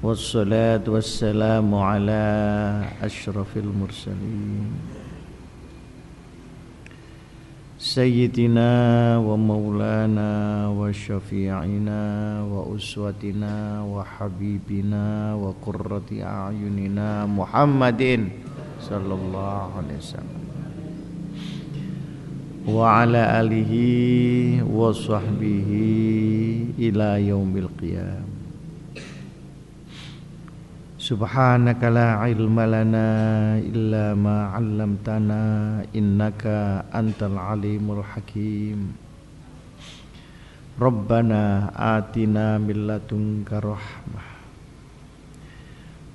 Wassalatu wassalamu ala asyrafil mursalin Sayyidina wa maulana wa syafi'ina wa uswatina wa habibina wa qurrati a'yunina Muhammadin sallallahu alaihi wasallam wa ala alihi wa sahbihi ila yaumil qiyam. Subhanaka la ilma lana illa ma 'allamtana innaka antal alimul hakim. Rabbana atina min ladunka rahmah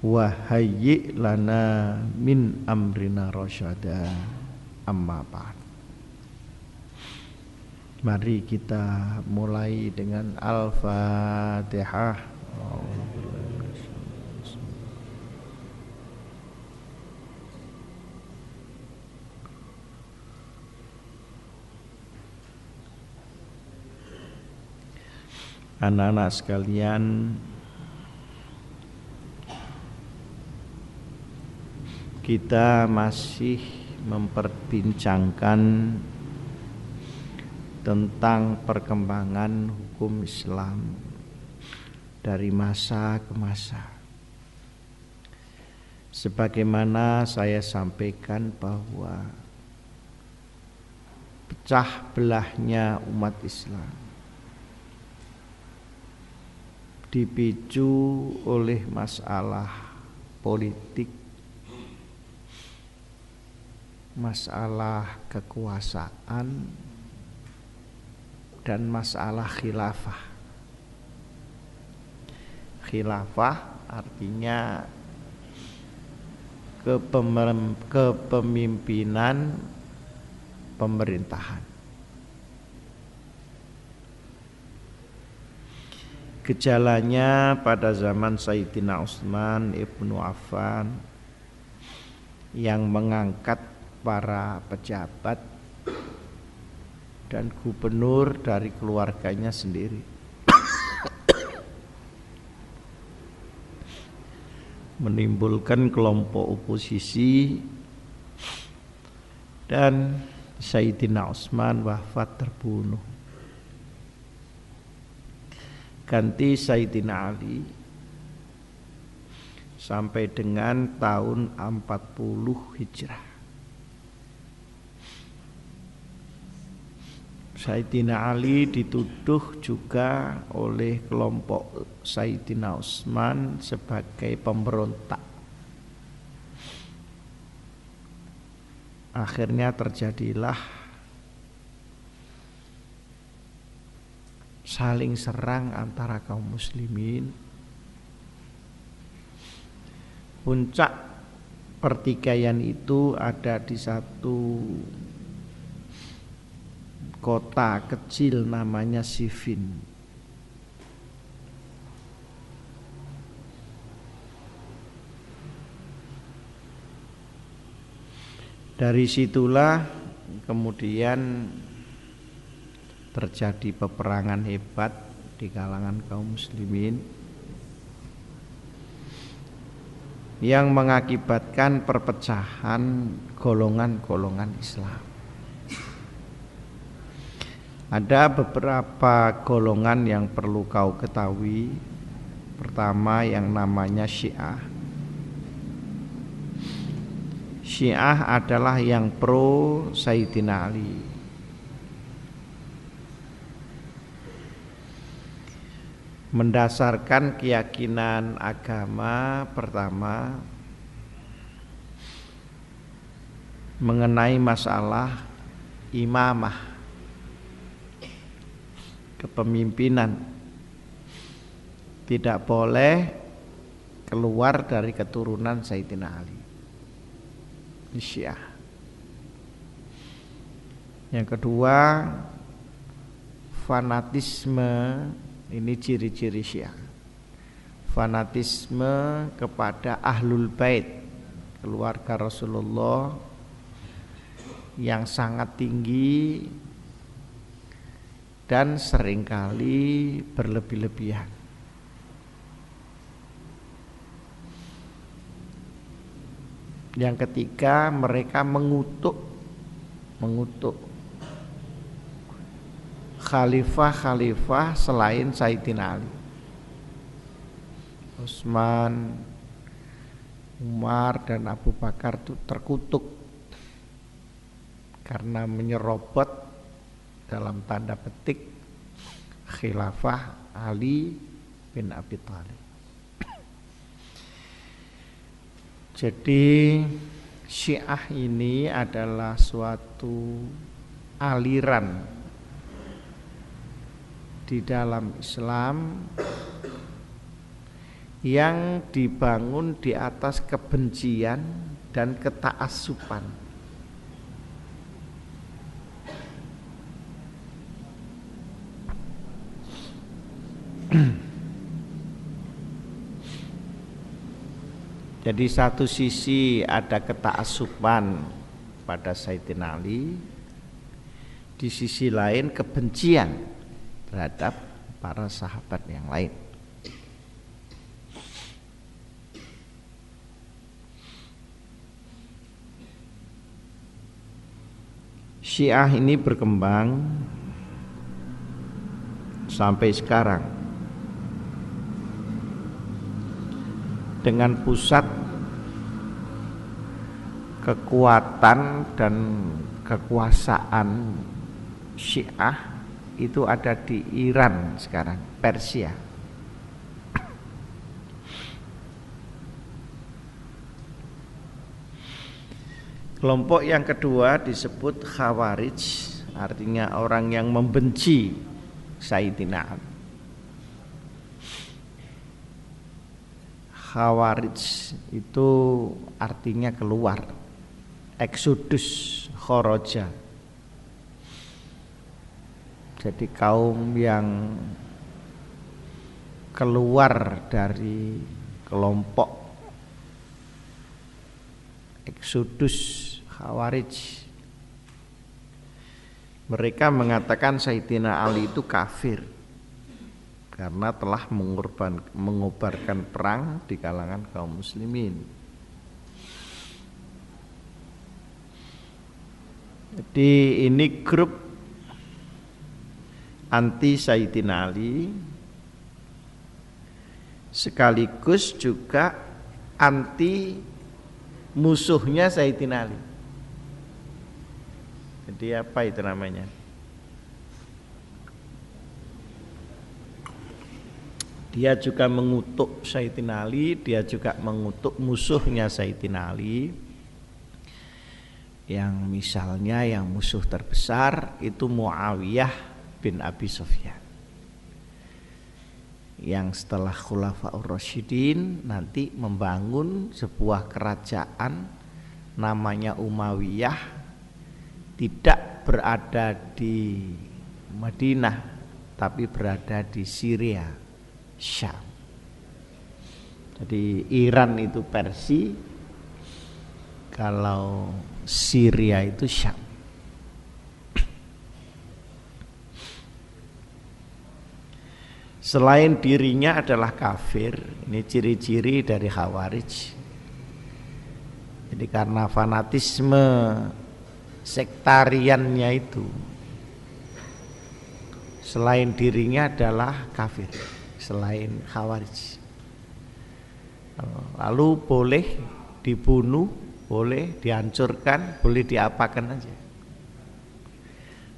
wa hayyi' lana min amrina rasyada. Amma ba'd. Mari kita mulai dengan Al-Fatihah. Anak-anak sekalian, kita masih memperbincangkan tentang perkembangan hukum Islam dari masa ke masa. Sebagaimana saya sampaikan bahwa pecah belahnya umat Islam dipicu oleh masalah politik, masalah kekuasaan, dan masalah khilafah. Khilafah artinya kepemimpinan pemerintahan. Gejalanya pada zaman Sayyidina Utsman ibnu Affan yang mengangkat para pejabat dan gubernur dari keluarganya sendiri, menimbulkan kelompok oposisi, dan Sayyidina Utsman wafat terbunuh. Ganti Sayyidina Ali sampai dengan tahun 40 Hijrah. Sayyidina Ali dituduh juga oleh kelompok Sayyidina Utsman sebagai pemberontak. Akhirnya terjadilah saling serang antara kaum muslimin. Puncak pertikaian itu ada di satu kota kecil namanya Siffin. Dari situlah kemudian terjadi peperangan hebat di kalangan kaum muslimin yang mengakibatkan perpecahan golongan-golongan Islam. Ada beberapa golongan yang perlu kau ketahui. Pertama yang namanya Syiah. Syiah adalah yang pro Sayyidina Ali. Mendasarkan keyakinan agama pertama mengenai masalah imamah, kepemimpinan, tidak boleh keluar dari keturunan Sayyidina Ali. Syiah. Yang kedua, fanatisme. Ini ciri-ciri Syiah. Fanatisme kepada Ahlul Bait, keluarga Rasulullah, yang sangat tinggi dan seringkali berlebih-lebihan. Yang ketiga, mereka mengutuk khalifah-khalifah selain Sayyidina Ali. Utsman, Umar dan Abu Bakar itu terkutuk karena menyerobot dalam tanda petik khilafah Ali bin Abi Thalib. Jadi Syiah ini adalah suatu aliran di dalam Islam yang dibangun di atas kebencian dan ketaassuban. Jadi satu sisi ada ketaassuban pada Sayyidina Ali, di sisi lain kebencian terhadap para sahabat yang lain. Syiah ini berkembang sampai sekarang dengan pusat kekuatan dan kekuasaan Syiah itu ada di Iran sekarang, Persia. Kelompok yang kedua disebut Khawarij, artinya orang yang membenci Sayyidina Ali. Khawarij itu artinya keluar, eksodus, khoroja. Jadi kaum yang keluar dari kelompok eksodus Khawarij. Mereka mengatakan Sayyidina Ali itu kafir karena telah mengobarkan perang di kalangan kaum muslimin. Jadi ini grup anti Sayyidina Ali sekaligus juga anti musuhnya Sayyidina Ali. Jadi apa itu namanya? Dia juga mengutuk Sayyidina Ali, dia juga mengutuk musuhnya Sayyidina Ali. Yang misalnya yang musuh terbesar itu Muawiyah bin Abi Sufyan, yang setelah Khulafaur Rasyidin nanti membangun sebuah kerajaan namanya Umayyah, tidak berada di Madinah tapi berada di Syria, Syam. Jadi Iran itu Persia, kalau Syria itu Syam. Selain dirinya adalah kafir, ini ciri-ciri dari Khawarij. Jadi karena fanatisme sektariannya itu, selain dirinya adalah kafir, selain Khawarij. Lalu boleh dibunuh, boleh dihancurkan, boleh diapakan aja.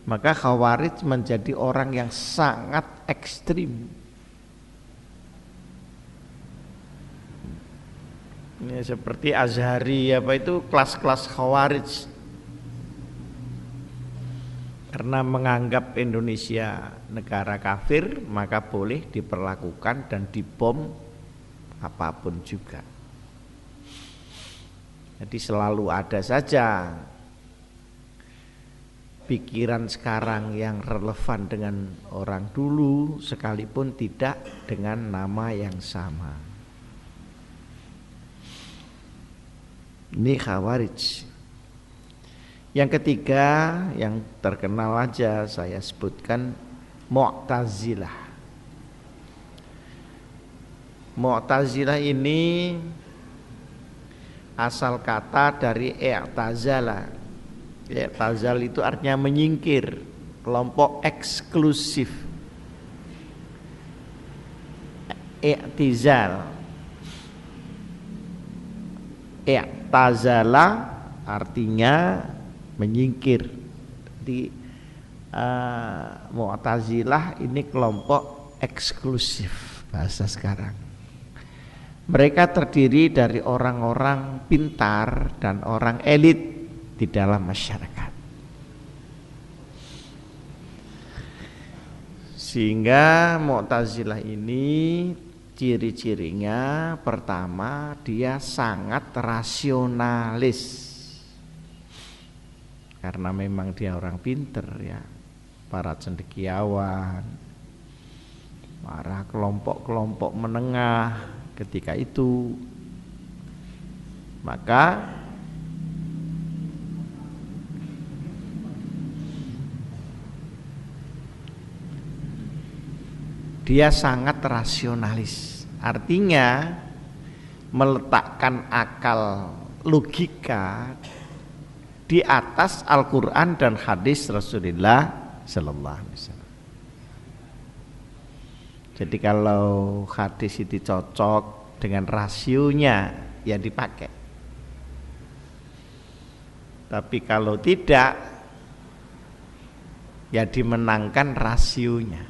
Maka Khawarij menjadi orang yang sangat ekstrim. Ini seperti Azhari, apa itu kelas-kelas Khawarij. Karena menganggap Indonesia negara kafir, maka boleh diperlakukan dan dibom apapun juga. Jadi selalu ada saja pikiran sekarang yang relevan dengan orang dulu, sekalipun tidak dengan nama yang sama. Ini Khawarij. Yang ketiga yang terkenal aja saya sebutkan, Mu'tazilah. Mu'tazilah ini asal kata dari i'tazala. I'tazal itu artinya menyingkir, kelompok eksklusif. I'tizal, i'tazala artinya menyingkir. Di Mu'tazilah ini kelompok eksklusif bahasa sekarang. Mereka terdiri dari orang-orang pintar dan orang elit di dalam masyarakat. Sehingga Mu'tazilah ini ciri-cirinya pertama dia sangat rasionalis. Karena memang dia orang pinter ya. Para cendekiawan, para kelompok-kelompok menengah ketika itu, maka dia sangat rasionalis. Artinya meletakkan akal logika di atas Al-Quran dan hadis Rasulullah Sallallahu Alaihi Wasallam. Jadi kalau hadis itu cocok dengan rasionya ya dipakai. Tapi kalau tidak ya dimenangkan rasionya.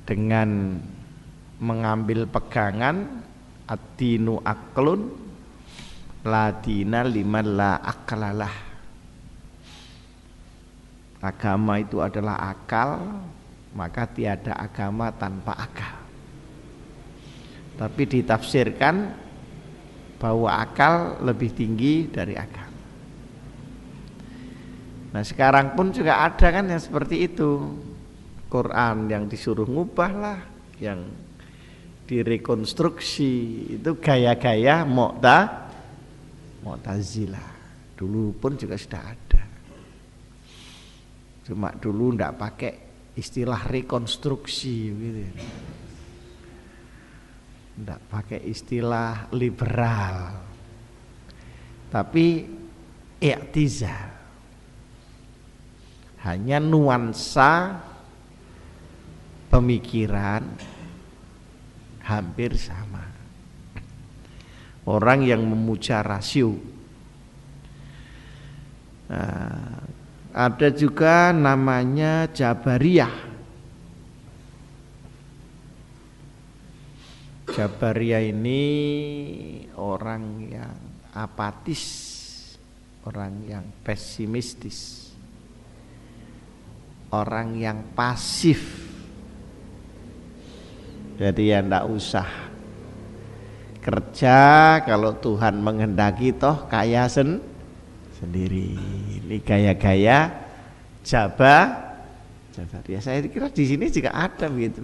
Dengan mengambil pegangan ad-dinu aqlun la dina liman la aqlalah. Agama itu adalah akal, maka tiada agama tanpa akal. Tapi ditafsirkan bahwa akal lebih tinggi dari akal. Nah sekarang pun juga ada kan yang seperti itu. Quran yang disuruh ngubah lah, yang direkonstruksi, itu gaya-gaya Mu'tazilah. Dulu pun juga sudah ada. Cuma dulu enggak pakai istilah rekonstruksi gitu. Enggak pakai istilah liberal. Tapi i'tizal. Hanya nuansa pemikiran hampir sama. Orang yang memuja rasio. Nah, ada juga namanya Jabariyah. Jabariyah ini orang yang apatis, orang yang pesimistis, orang yang pasif. Jadi ya ndak usah kerja kalau Tuhan menghendaki toh kaya sendiri. Ini gaya-gaya Jabariyah. Saya kira di sini juga ada begitu.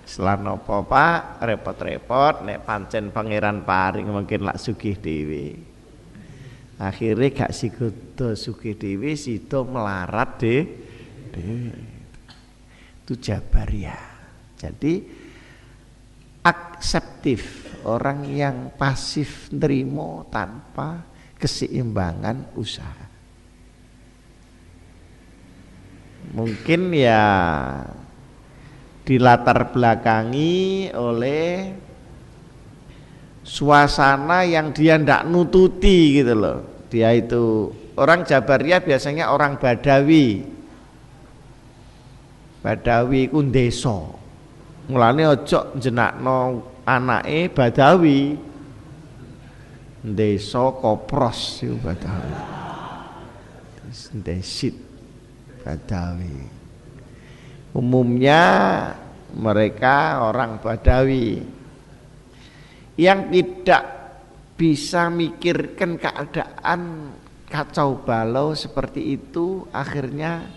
Setelah nopo Pak repot-repot nek pancen pangeran paring mungkin lak sugih dhewe. Akhirnya gak sigodo sugih dhewe sida melarat dhewe. Itu Jabariyah. Jadi akseptif, orang yang pasif nerimo tanpa keseimbangan usaha. Mungkin ya dilatar belakangi oleh suasana yang dia ndak nututi gitu loh. Dia itu orang Jabariyah biasanya orang Badawi. Badawi ku desa. Mulane ojo jenakno anake Badawi. Desa kopros itu Badawi. Desit Badawi. Umumnya mereka orang Badawi yang tidak bisa mikirkan keadaan kacau balau seperti itu, akhirnya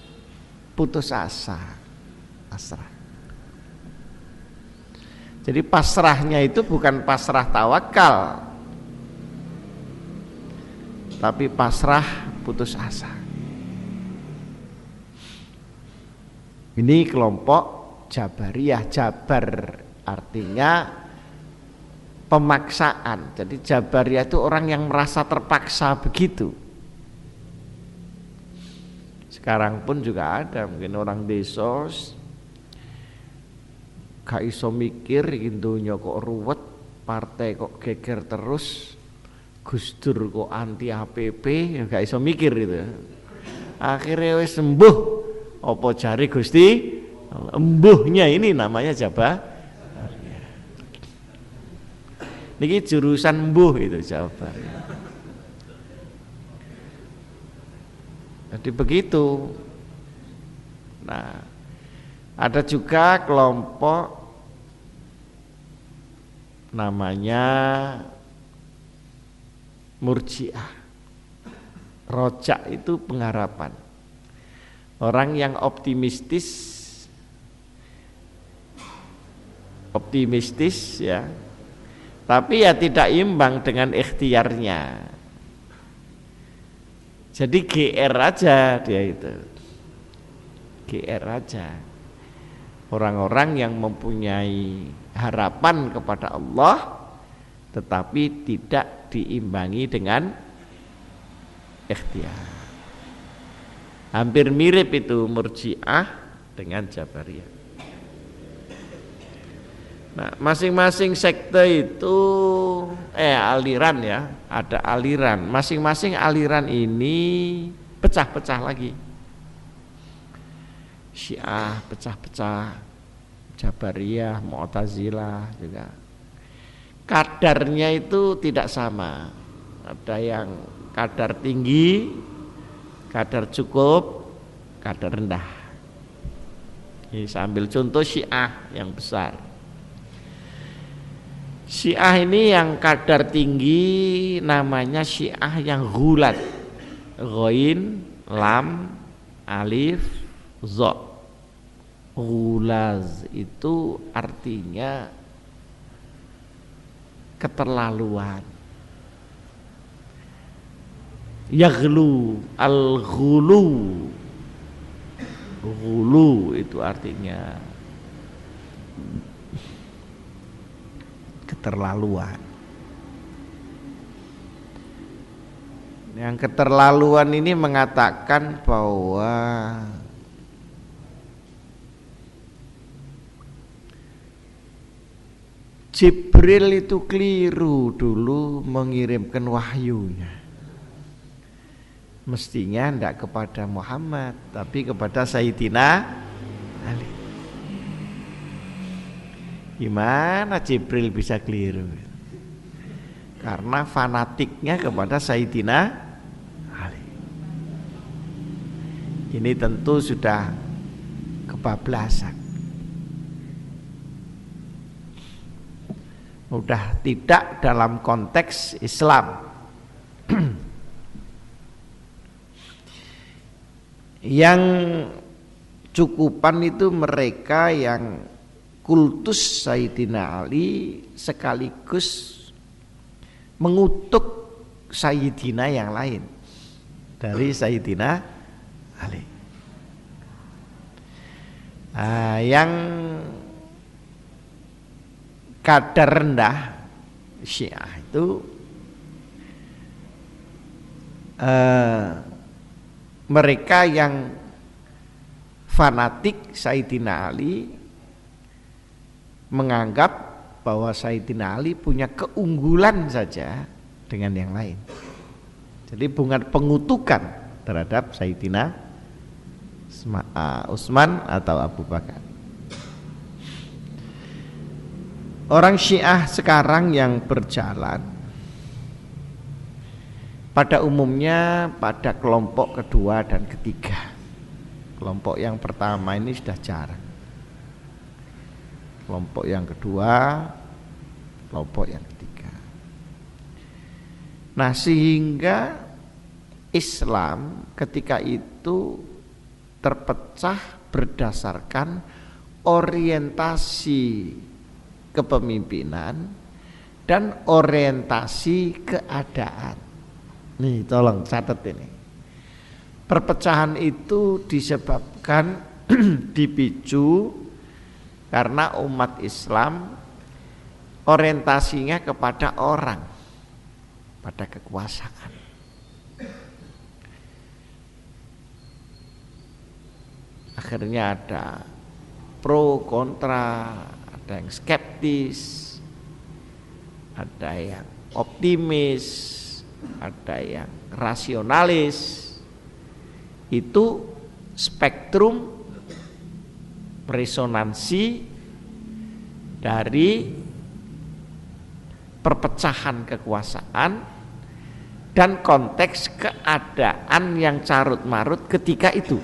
putus asa, pasrah. Jadi pasrahnya itu bukan pasrah tawakal, tapi pasrah putus asa. Ini kelompok Jabariyah. Jabar artinya pemaksaan. Jadi Jabariyah itu orang yang merasa terpaksa begitu. Sekarang pun juga ada mungkin orang desa gak iso mikir indonya kok ruwet, partai kok geger terus, Gus Dur kok anti APP, ya gak iso mikir itu. Akhirnya wis sembuh, apa jari Gusti? Embuhnya ini namanya Jabar. Niki jurusan embuh itu Jabar. Jadi begitu. Nah, ada juga kelompok namanya Murji'ah. Rojak itu pengharapan. Orang yang optimistis ya. Tapi ya tidak imbang dengan ikhtiarnya. Jadi GR aja dia itu. GR aja. Orang-orang yang mempunyai harapan kepada Allah tetapi tidak diimbangi dengan ikhtiar. Hampir mirip itu Murji'ah dengan Jabariyah. Nah, masing-masing sekte itu aliran ya, ada aliran. Masing-masing aliran ini pecah-pecah lagi. Syiah pecah-pecah, Jabariyah, Mu'tazilah juga. Kadarnya itu tidak sama. Ada yang kadar tinggi, kadar cukup, kadar rendah. Ini saya ambil contoh Syiah yang besar. Syiah ini yang kadar tinggi namanya Syiah yang ghulat. Ghain, lam, alif, za. Ghulaz itu artinya keterlaluan. Yaghlu, al-ghulu. Ghulu itu artinya keterlaluan. Yang keterlaluan ini mengatakan bahwa Jibril itu keliru dulu mengirimkan wahyunya. Mestinya tidak kepada Muhammad, tapi kepada Sayyidina Ali. Gimana Jibril bisa keliru? Karena fanatiknya kepada Sayyidina Ali. Ini tentu sudah kebablasan. Udah tidak dalam konteks Islam. Yang cukupan itu mereka yang kultus Sayyidina Ali sekaligus mengutuk Sayyidina yang lain dari Sayyidina Ali. Yang kadar rendah Syiah itu mereka yang fanatik Sayyidina Ali menganggap bahwa Sayyidina Ali punya keunggulan saja dengan yang lain. Jadi bukan pengutukan terhadap Sayyidina Utsman atau Abu Bakar. Orang Syiah sekarang yang berjalan pada umumnya pada kelompok kedua dan ketiga. Kelompok yang pertama ini sudah jarang. Kelompok yang kedua, kelompok yang ketiga. Nah, sehingga Islam ketika itu terpecah berdasarkan orientasi kepemimpinan dan orientasi keadaan. Nih, tolong catat ini. Perpecahan itu disebabkan dipicu karena umat Islam orientasinya kepada orang, pada kekuasaan. Akhirnya ada pro kontra, ada yang skeptis, ada yang optimis, ada yang rasionalis. Itu spektrum resonansi dari perpecahan kekuasaan dan konteks keadaan yang carut marut ketika itu.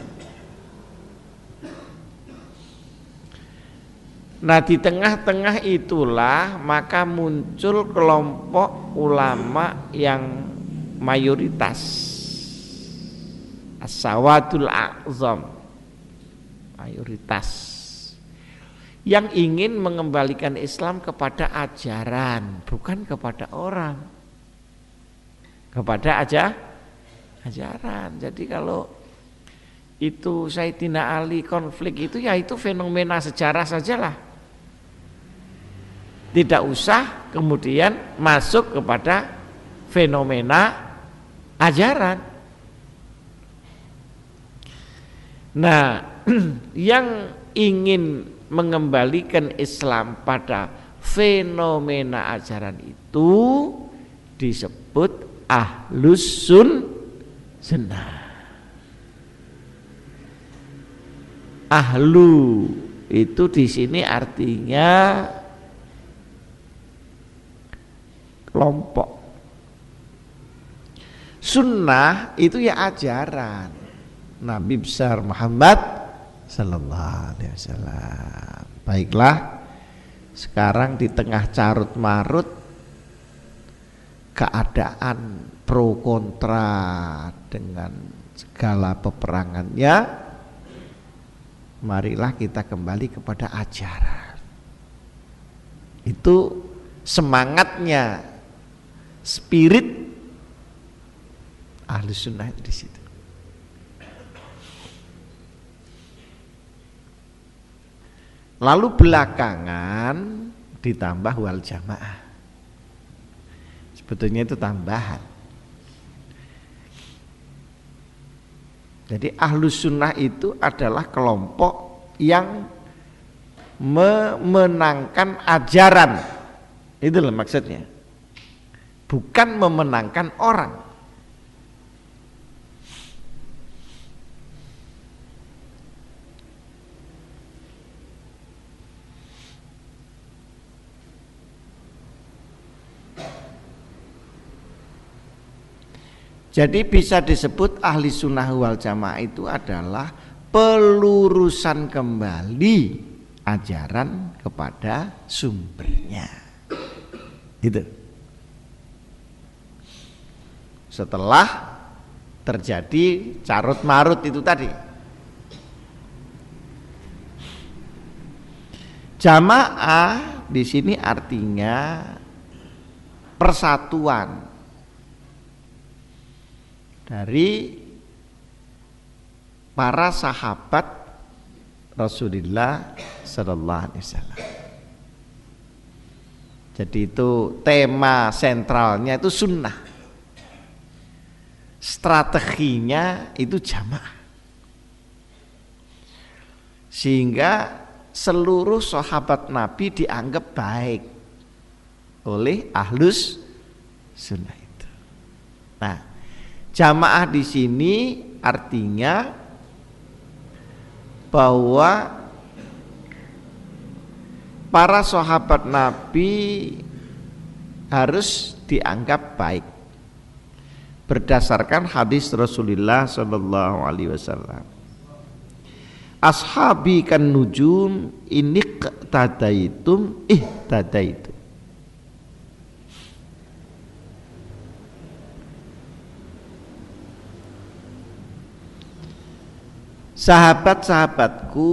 Nah, di tengah-tengah itulah maka muncul kelompok ulama yang mayoritas, as-sawadul a'zam, mayoritas, yang ingin mengembalikan Islam kepada ajaran, bukan kepada orang, kepada ajaran. Jadi kalau itu Sayyidina Ali konflik itu, ya itu fenomena sejarah sajalah. Tidak usah kemudian masuk kepada fenomena ajaran. Nah, yang ingin mengembalikan Islam pada fenomena ajaran itu disebut ahlus sunnah. Ahlu itu di sini artinya kelompok. Sunnah itu ya ajaran Nabi besar Muhammad sallallahu alaihi wasallam. Baiklah, sekarang di tengah carut marut keadaan pro kontra dengan segala peperangannya, marilah kita kembali kepada ajaran. Itu semangatnya, spirit ahli sunnah itu di situ. Lalu belakangan ditambah wal jamaah. Sebetulnya itu tambahan. Jadi ahlus sunnah itu adalah kelompok yang memenangkan ajaran. Itulah maksudnya. Bukan memenangkan orang. Jadi bisa disebut ahli sunnah wal jamaah itu adalah pelurusan kembali ajaran kepada sumbernya. Gitu. Setelah terjadi carut marut itu tadi. Jamaah di sini artinya persatuan dari para sahabat Rasulullah sallallahu alaihi wasallam. Jadi itu tema sentralnya itu sunnah. Strateginya itu jamaah. Sehingga seluruh sahabat Nabi dianggap baik oleh ahlus sunnah itu. Nah, jamaah di sini artinya bahwa para sahabat Nabi harus dianggap baik berdasarkan hadis Rasulullah sallallahu alaihi wasallam. Ashabi kan nujum iniqtadaitum ihtadaitum. Sahabat-sahabatku,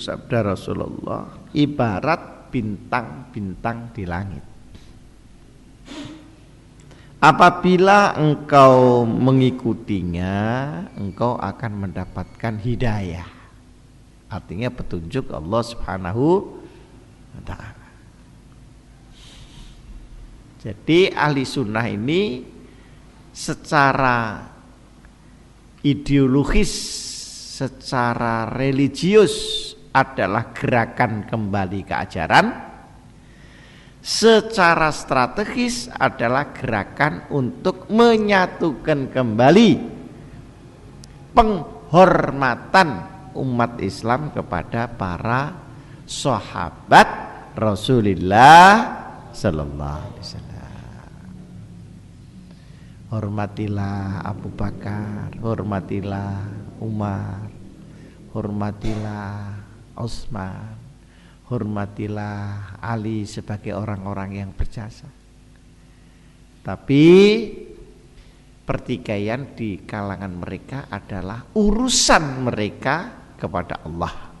sabda Rasulullah, ibarat bintang-bintang di langit. Apabila engkau mengikutinya, engkau akan mendapatkan hidayah. Artinya petunjuk Allah Subhanahu wa ta'ala. Jadi ahli sunnah ini secara ideologis, secara religius adalah gerakan kembali ke ajaran, secara strategis adalah gerakan untuk menyatukan kembali penghormatan umat Islam kepada para sahabat Rasulullah sallallahu alaihi wasallam. Hormatilah Abu Bakar, hormatilah Umar, hormatilah Utsman, hormatilah Ali sebagai orang-orang yang berjasa. Tapi pertikaian di kalangan mereka adalah urusan mereka kepada Allah.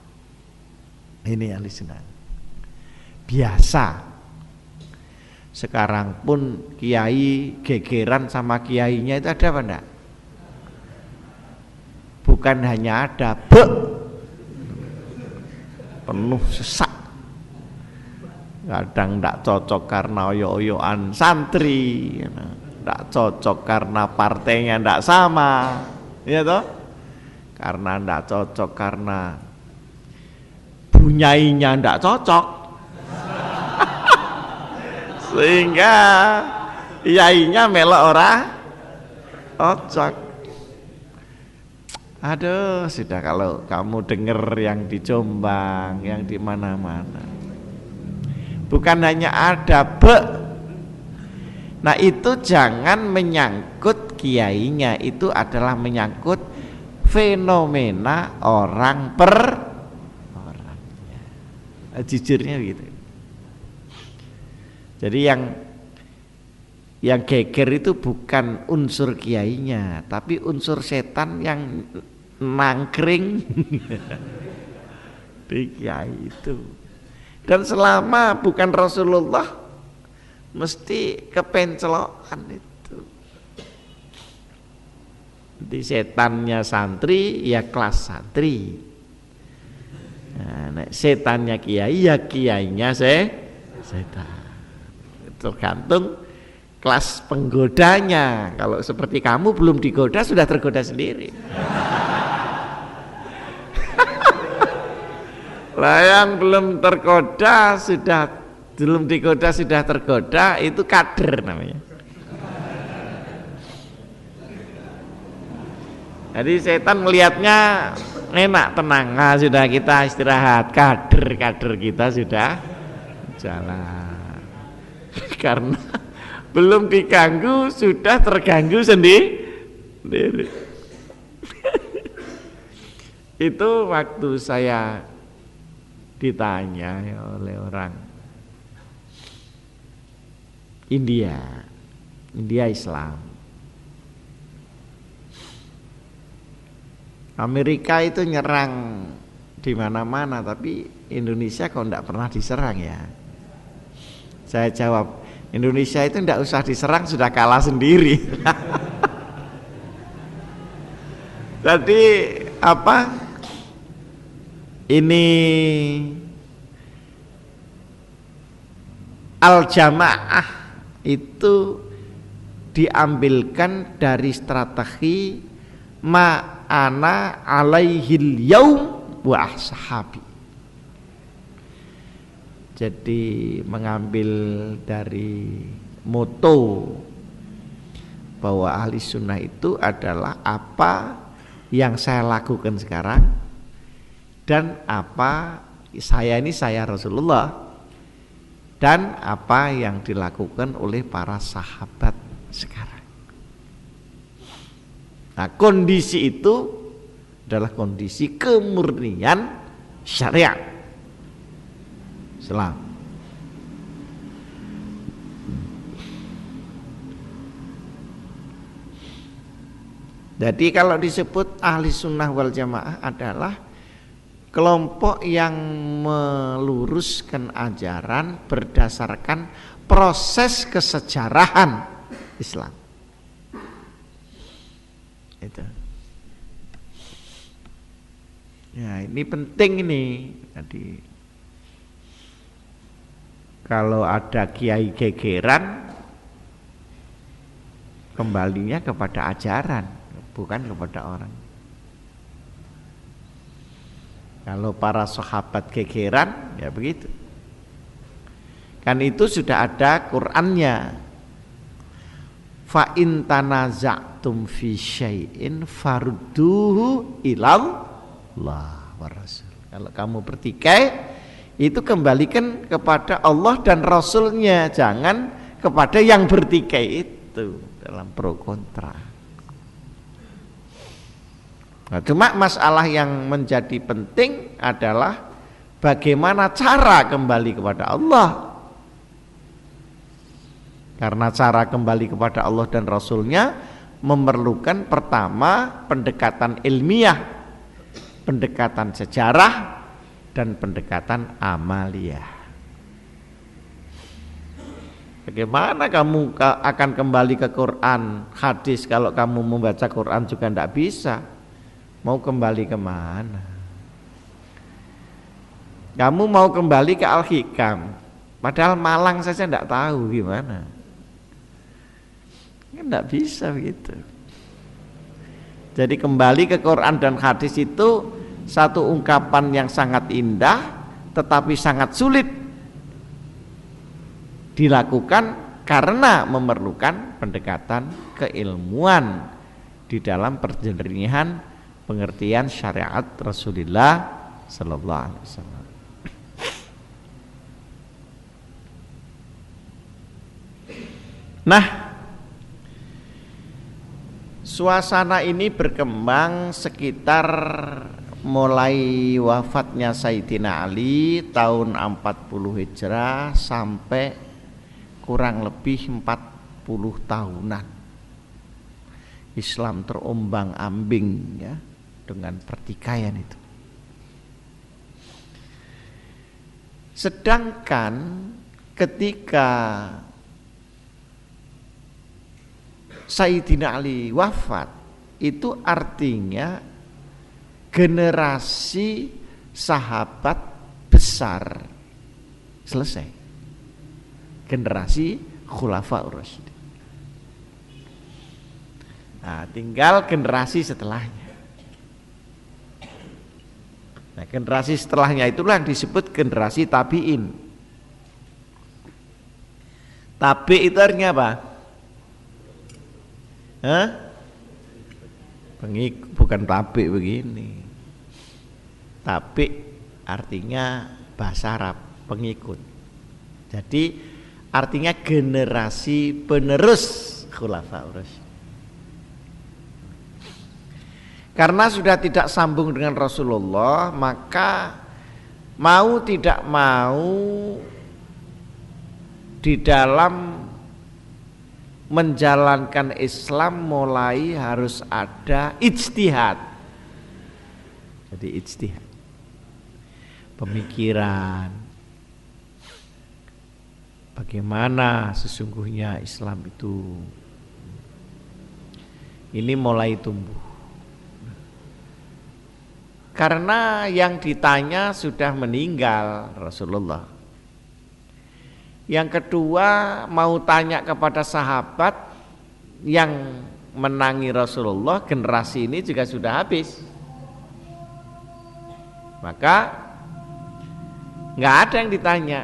Ini ahli sunnah. Biasa. Sekarang pun kiai gegeran sama kiainya itu ada apa enggak? Bukan hanya ada, penuh sesak. Kadang enggak cocok karena oyo-oyoan santri, enggak cocok karena partainya enggak sama, ya toh? Karena enggak cocok karena bunyainya enggak cocok. Sehingga yainya melok ora cocok. Aduh, sudah kalau kamu dengar yang di Jombang, yang di mana-mana. Bukan hanya ada Nah, itu jangan menyangkut kiainya, itu adalah menyangkut fenomena orang per orangnya. Jujurnya gitu. Jadi yang geger itu bukan unsur kiainya, tapi unsur setan yang nangkring di kiai itu. Dan selama bukan Rasulullah, mesti kepencelokan itu. Di setannya santri ya kelas santri. Nah, setannya kiai ya kiainya setan. Tergantung kelas penggodanya. Kalau seperti kamu belum digoda sudah tergoda sendiri. Lah yang belum tergoda belum digoda sudah tergoda, itu kader namanya. Jadi setan melihatnya enak, tenang, nah, sudah kita istirahat, kader kita sudah jalan. Karena belum diganggu sudah terganggu sendiri. Itu waktu saya ditanya oleh orang India Islam. Amerika itu nyerang di mana-mana, tapi Indonesia kok enggak pernah diserang ya. Saya jawab, Indonesia itu enggak usah diserang, sudah kalah sendiri. Jadi apa? Ini al-jamaah itu diambilkan dari strategi ma'ana alaihil yaum wa ashabi. Jadi mengambil dari moto bahwa ahli sunnah itu adalah apa yang saya lakukan sekarang dan apa saya Rasulullah dan apa yang dilakukan oleh para sahabat sekarang. Nah, kondisi itu adalah kondisi kemurnian syariat Islam. Jadi kalau disebut ahli sunnah wal jamaah adalah kelompok yang meluruskan ajaran berdasarkan proses kesejarahan Islam. Itu. Ya, ini penting ini. Jadi kalau ada kiai gegeran kembalinya kepada ajaran, bukan kepada orang. Kalau para sahabat gegeran, ya begitu. Kan itu sudah ada Qur'annya. Fa in tanaza'tum fi syai'in farudduhu ilallah wa rasul. Kalau kamu bertikai, itu kembalikan kepada Allah dan Rasulnya, jangan kepada yang bertikai itu dalam pro kontra. Nah, cuma masalah yang menjadi penting adalah bagaimana cara kembali kepada Allah. Karena cara kembali kepada Allah dan Rasulnya memerlukan pertama pendekatan ilmiah, pendekatan sejarah, dan pendekatan amaliyah. Bagaimana kamu akan kembali ke Quran, hadis kalau kamu membaca Quran juga tidak bisa? Mau kembali kemana? Kamu mau kembali ke Al-Hikam, padahal Malang saja tidak tahu gimana. Tidak bisa begitu. Jadi kembali ke Quran dan hadis itu satu ungkapan yang sangat indah, tetapi sangat sulit dilakukan karena memerlukan pendekatan keilmuan di dalam perjernihan pengertian syariat Rasulullah Sallallahu Alaihi Wasallam. Nah, suasana ini berkembang sekitar mulai wafatnya Sayyidina Ali tahun 40 Hijrah sampai kurang lebih 40 tahunan. Islam terombang-ambing ya dengan pertikaian itu. Sedangkan ketika Sayyidina Ali wafat, itu artinya generasi sahabat besar selesai. Generasi Khulafaur Rasyidin. Nah, tinggal generasi setelahnya. Nah, generasi setelahnya itulah yang disebut generasi tabi'in. Tabi' itu artinya apa? Hah? Bukan tabi' begini. Tabi' artinya bahasa Arab, pengikut. Jadi artinya generasi penerus Khulafaur Rasyidin. Karena sudah tidak sambung dengan Rasulullah, maka mau tidak mau di dalam menjalankan Islam mulai harus ada ijtihad. Jadi ijtihad, pemikiran bagaimana sesungguhnya Islam itu, ini mulai tumbuh. Karena yang ditanya sudah meninggal Rasulullah. Yang kedua, mau tanya kepada sahabat yang menangi Rasulullah, generasi ini juga sudah habis. Maka nggak ada yang ditanya.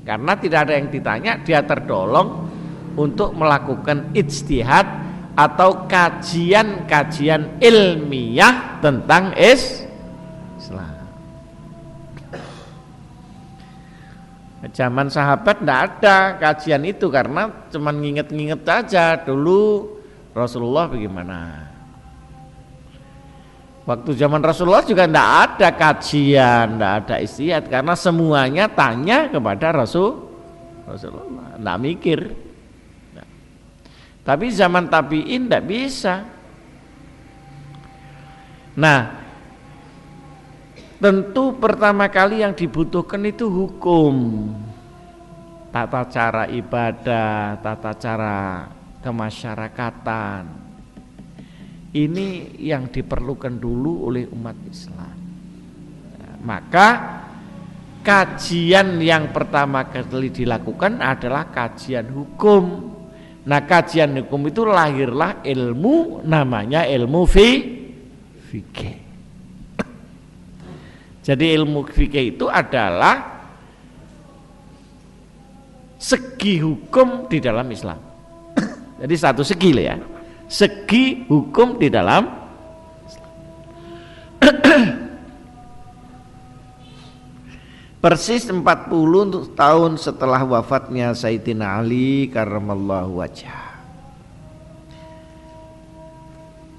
Karena tidak ada yang ditanya, dia terdolong untuk melakukan ijtihad atau kajian-kajian ilmiah tentang Islam. Zaman sahabat tidak ada kajian itu karena cuma nginget-nginget saja dulu Rasulullah bagaimana. Waktu zaman Rasulullah juga tidak ada kajian, tidak ada ijtihad karena semuanya tanya kepada Rasulullah, tidak mikir. Tapi zaman tabi'in tidak bisa. Nah, tentu pertama kali yang dibutuhkan itu hukum, tata cara ibadah, tata cara kemasyarakatan. Ini yang diperlukan dulu oleh umat Islam. Maka kajian yang pertama kali dilakukan adalah kajian hukum. Nah, kajian hukum itu lahirlah ilmu namanya ilmu fikih. Jadi ilmu fikih itu adalah segi hukum di dalam Islam. Jadi satu segi ya, segi hukum di dalam Islam. Persis 40 tahun setelah wafatnya Sayyidina Ali karramallahu wajhah,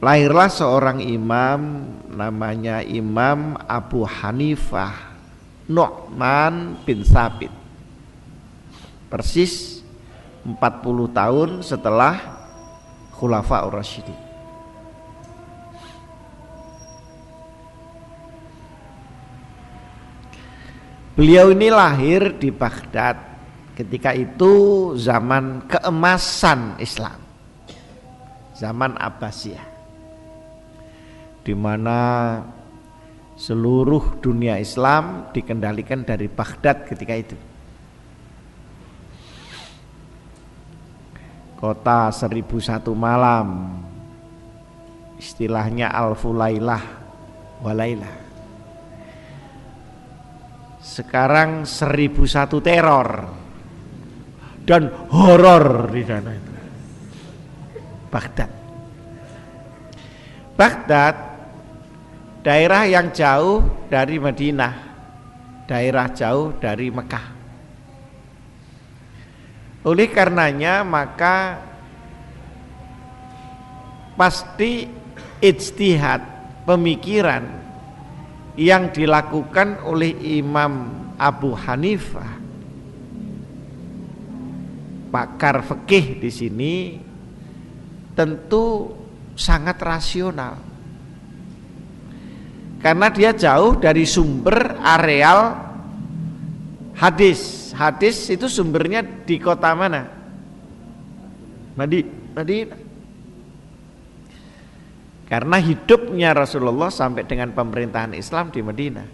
lahirlah seorang imam namanya Imam Abu Hanifah Nu'man bin Tsabit. Persis 40 tahun setelah Khulafaur Rasyidin. Beliau ini lahir di Baghdad. Ketika itu zaman keemasan Islam, zaman Abbasiyah, di mana seluruh dunia Islam dikendalikan dari Baghdad ketika itu. Kota 1001 malam, istilahnya alfu lailah walailah. Sekarang 1001 teror dan horor di sana itu. Baghdad. Baghdad daerah yang jauh dari Madinah, daerah jauh dari Mekah. Oleh karenanya maka pasti ijtihad pemikiran yang dilakukan oleh Imam Abu Hanifah, pakar fikih di sini, tentu sangat rasional. Karena dia jauh dari sumber areal hadis. Hadis itu sumbernya di kota mana? Madinah. Karena hidupnya Rasulullah sampai dengan pemerintahan Islam di Madinah.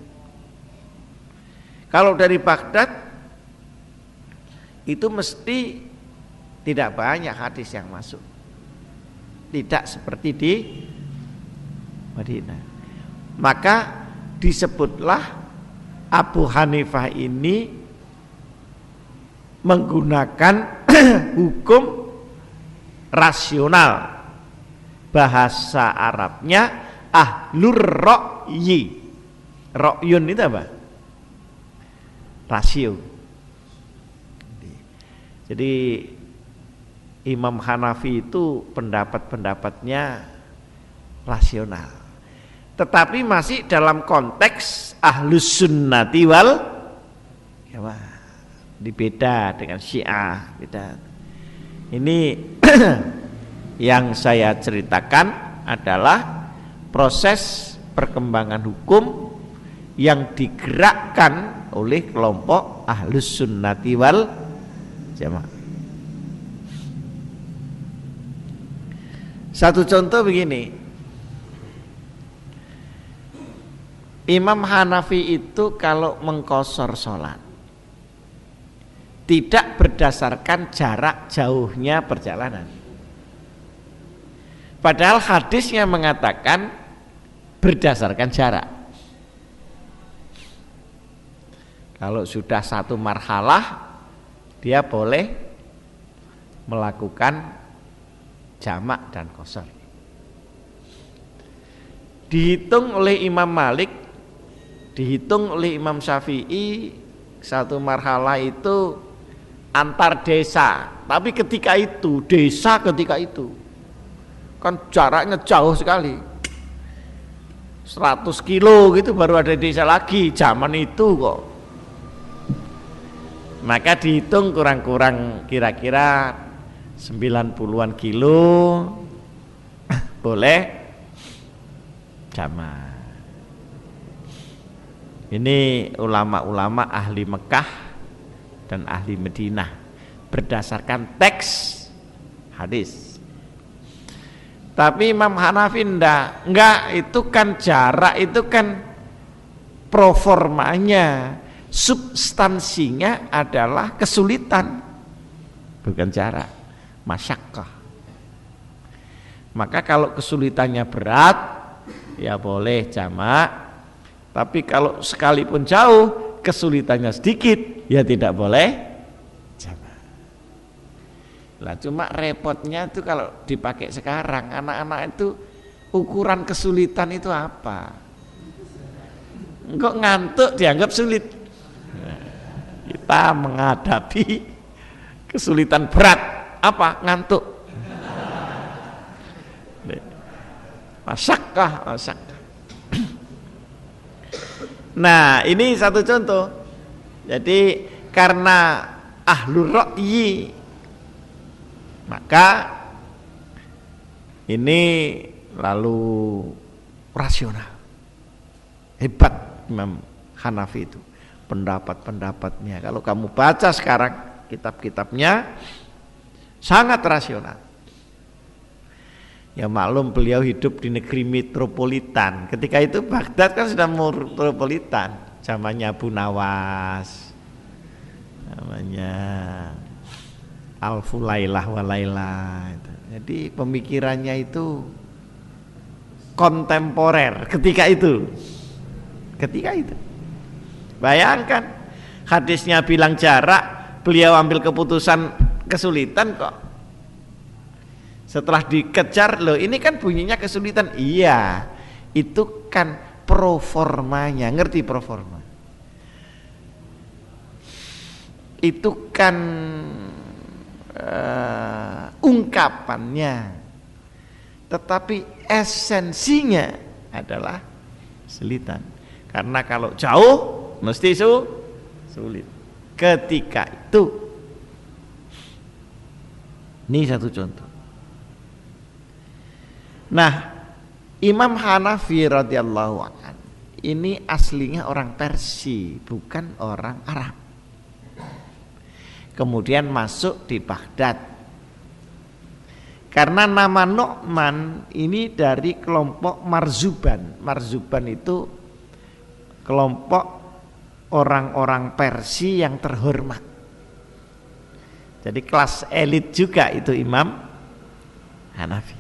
Kalau dari Baghdad itu mesti tidak banyak hadis yang masuk. Tidak seperti di Madinah. Maka disebutlah Abu Hanifah ini menggunakan hukum rasional. Bahasa Arabnya ahlur ra'yi. Ra'yun itu apa? Rasio. Jadi Imam Hanafi itu pendapat-pendapatnya rasional, tetapi masih dalam konteks ahlus sunnati wal jamaah. Beda dengan Syiah, beda. Ini yang saya ceritakan adalah proses perkembangan hukum yang digerakkan oleh kelompok ahlus sunnati wal jamaah. Satu contoh begini, Imam Hanafi itu kalau mengqashar sholat tidak berdasarkan jarak jauhnya perjalanan. Padahal hadisnya mengatakan berdasarkan jarak. Kalau sudah satu marhalah, dia boleh melakukan jamak dan qashar. Dihitung oleh Imam Malik, dihitung oleh Imam Syafi'i, satu marhalah itu antar desa. Tapi ketika itu, desa ketika itu kan jaraknya jauh sekali, 100 kilo gitu baru ada desa lagi zaman itu kok. Maka dihitung kurang-kurang kira-kira 90-an kilo boleh jamaah. Ini ulama-ulama ahli Mekah dan ahli Madinah berdasarkan teks hadis. Tapi Imam Hanafi enggak, itu kan jarak, itu kan proformanya, substansinya adalah kesulitan, bukan jarak. masyakkah. Maka kalau kesulitannya berat ya boleh jamak, tapi kalau sekalipun jauh kesulitannya sedikit ya tidak boleh jamak. Lah cuma repotnya itu kalau dipakai sekarang, anak-anak itu ukuran kesulitan itu apa? Kok ngantuk dianggap sulit. Nah, kita menghadapi kesulitan berat apa? Ngantuk. Masyakkah. Nah, ini satu contoh. Jadi karena ahlur ra'yi, maka ini lalu rasional. Hebat Imam Hanafi itu pendapat-pendapatnya. Kalau kamu baca sekarang kitab-kitabnya sangat rasional. Ya maklum beliau hidup di negeri metropolitan. Ketika itu Baghdad kan sudah metropolitan. Zamannya Abu Nawas, namanya Al-Fulailah Walailah. Jadi pemikirannya itu kontemporer ketika itu. Bayangkan hadisnya bilang jarak, beliau ambil keputusan kesulitan kok. Setelah dikejar, loh ini kan bunyinya kesulitan. Iya, itu kan proformanya, ngerti proforma? Itu kan ungkapannya, tetapi esensinya adalah kesulitan. Karena kalau jauh mesti sulit. Ketika itu, ini satu contoh. Nah, Imam Hanafi radhiyallahu anhu ini aslinya orang Persia, bukan orang Arab. Kemudian masuk di Baghdad. Karena nama Nu'man ini dari kelompok Marzuban. Marzuban itu kelompok orang-orang Persia yang terhormat. Jadi kelas elit juga itu Imam Hanafi.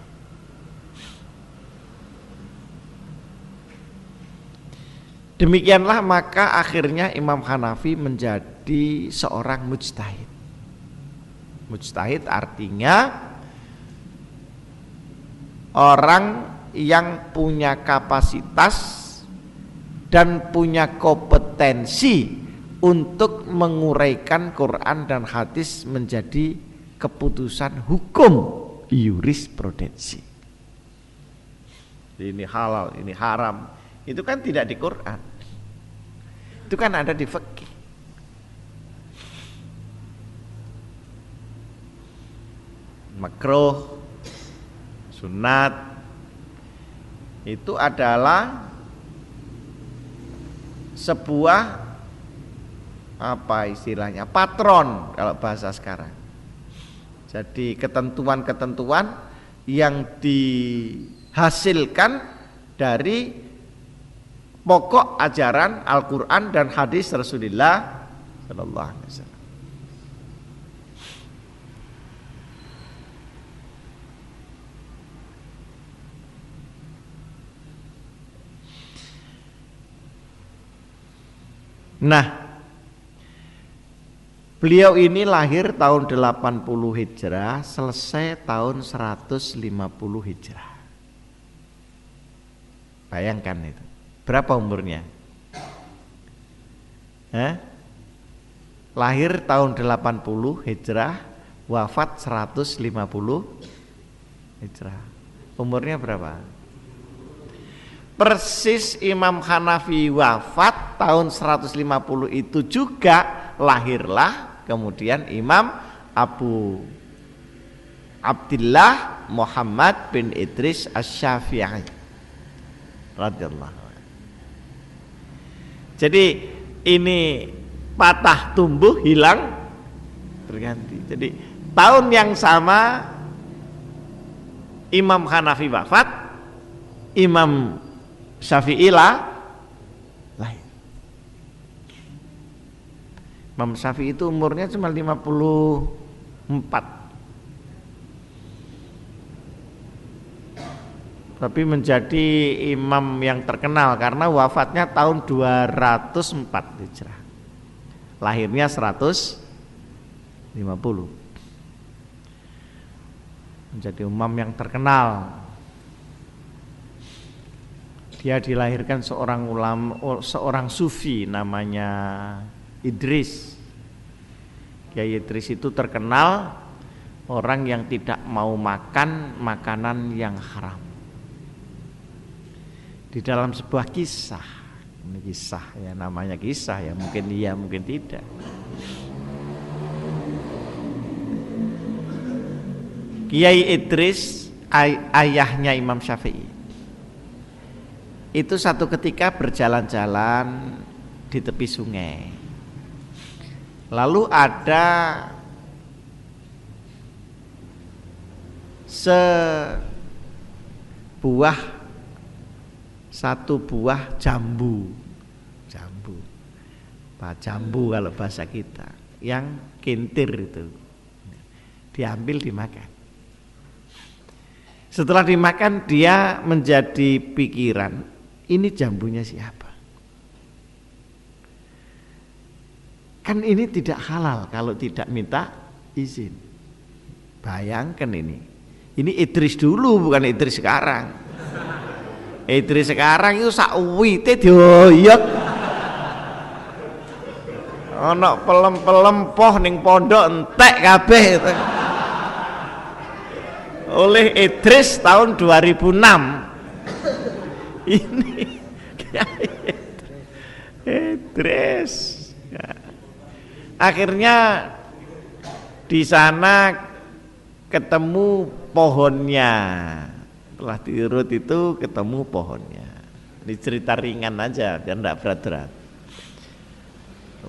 Demikianlah maka akhirnya Imam Hanafi menjadi seorang mujtahid. Mujtahid artinya orang yang punya kapasitas dan punya kompetensi untuk menguraikan Quran dan hadis menjadi keputusan hukum jurisprudensi. Ini halal, ini haram, itu kan tidak di Quran, itu kan ada di fikih. Makruh, sunat itu adalah sebuah apa istilahnya, patron kalau bahasa sekarang. Jadi ketentuan-ketentuan yang dihasilkan dari pokok ajaran Al-Quran dan hadis Rasulullah Sallallahu Alaihi Wasallam. Nah, beliau ini lahir tahun 80 Hijrah, selesai tahun 150 Hijrah. Bayangkan itu. Berapa umurnya? Lahir tahun 80 Hijrah, wafat 150 Hijrah. Umurnya berapa? Persis Imam Hanafi wafat tahun 150 itu juga lahirlah kemudian Imam Abu Abdillah Muhammad bin Idris Asy-Syafi'i radhiyallahu anhu. Jadi ini patah tumbuh hilang berganti. Jadi tahun yang sama Imam Hanafi wafat, Imam Syafi'i lahir. Imam Syafi'i itu umurnya cuma 54. tapi menjadi imam yang terkenal karena wafatnya tahun 204 Hijrah. Lahirnya 150. Menjadi imam yang terkenal. Dia dilahirkan seorang ulama, seorang sufi namanya Idris. Kiai Idris itu terkenal orang yang tidak mau makan makanan yang haram. Di dalam sebuah kisah, ini kisah ya, namanya kisah ya, mungkin iya mungkin tidak. Kiai Idris ayahnya Imam Syafi'i itu satu ketika berjalan-jalan di tepi sungai. Lalu ada satu buah jambu, Pak jambu kalau bahasa kita, yang kintir itu, diambil dimakan. Setelah dimakan dia menjadi pikiran, ini jambunya siapa? Kan ini tidak halal kalau tidak minta izin. Bayangkan ini Idris dulu bukan Idris sekarang. Idris sekarang itu sakwite dioyok. Ana pelem-pelem poh ning pondok entek kabeh itu. Oleh Idris tahun 2006. Ini Idris. Akhirnya di sana ketemu pohonnya. Setelah diurut itu ketemu pohonnya. Ini cerita ringan aja biar enggak berat-berat.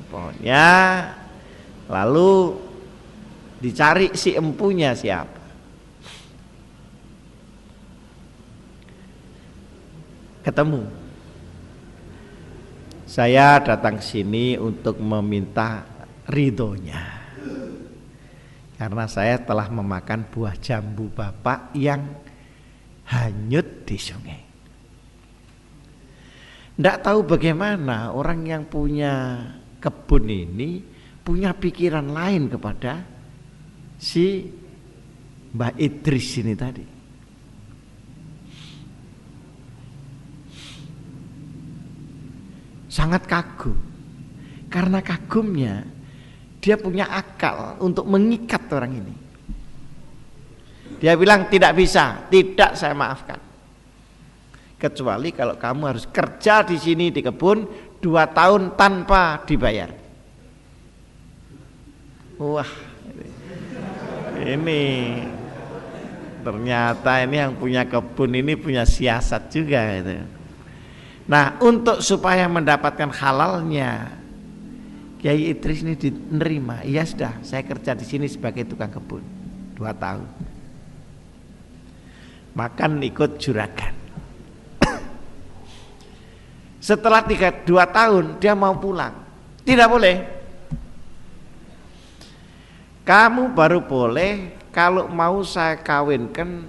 Pohonnya, lalu dicari si empunya siapa. Ketemu. Saya datang sini untuk meminta ridhonya. Karena saya telah memakan buah jambu Bapak yang hanyut di sungai. Tidak tahu bagaimana orang yang punya kebun ini punya pikiran lain kepada si Mbak Idris ini tadi. Sangat kagum. Karena kagumnya dia punya akal untuk mengikat orang ini. Dia bilang tidak bisa, tidak saya maafkan. Kecuali kalau kamu harus kerja di sini di kebun 2 tahun tanpa dibayar. Wah, ini ternyata ini yang punya kebun ini punya siasat juga itu. Nah, untuk supaya mendapatkan halalnya Kiai Idris ini diterima. Iya sudah, saya kerja di sini sebagai tukang kebun 2 tahun. Makan ikut juragan. Setelah 2 tahun dia mau pulang. Tidak boleh. Kamu baru boleh kalau mau saya kawinkan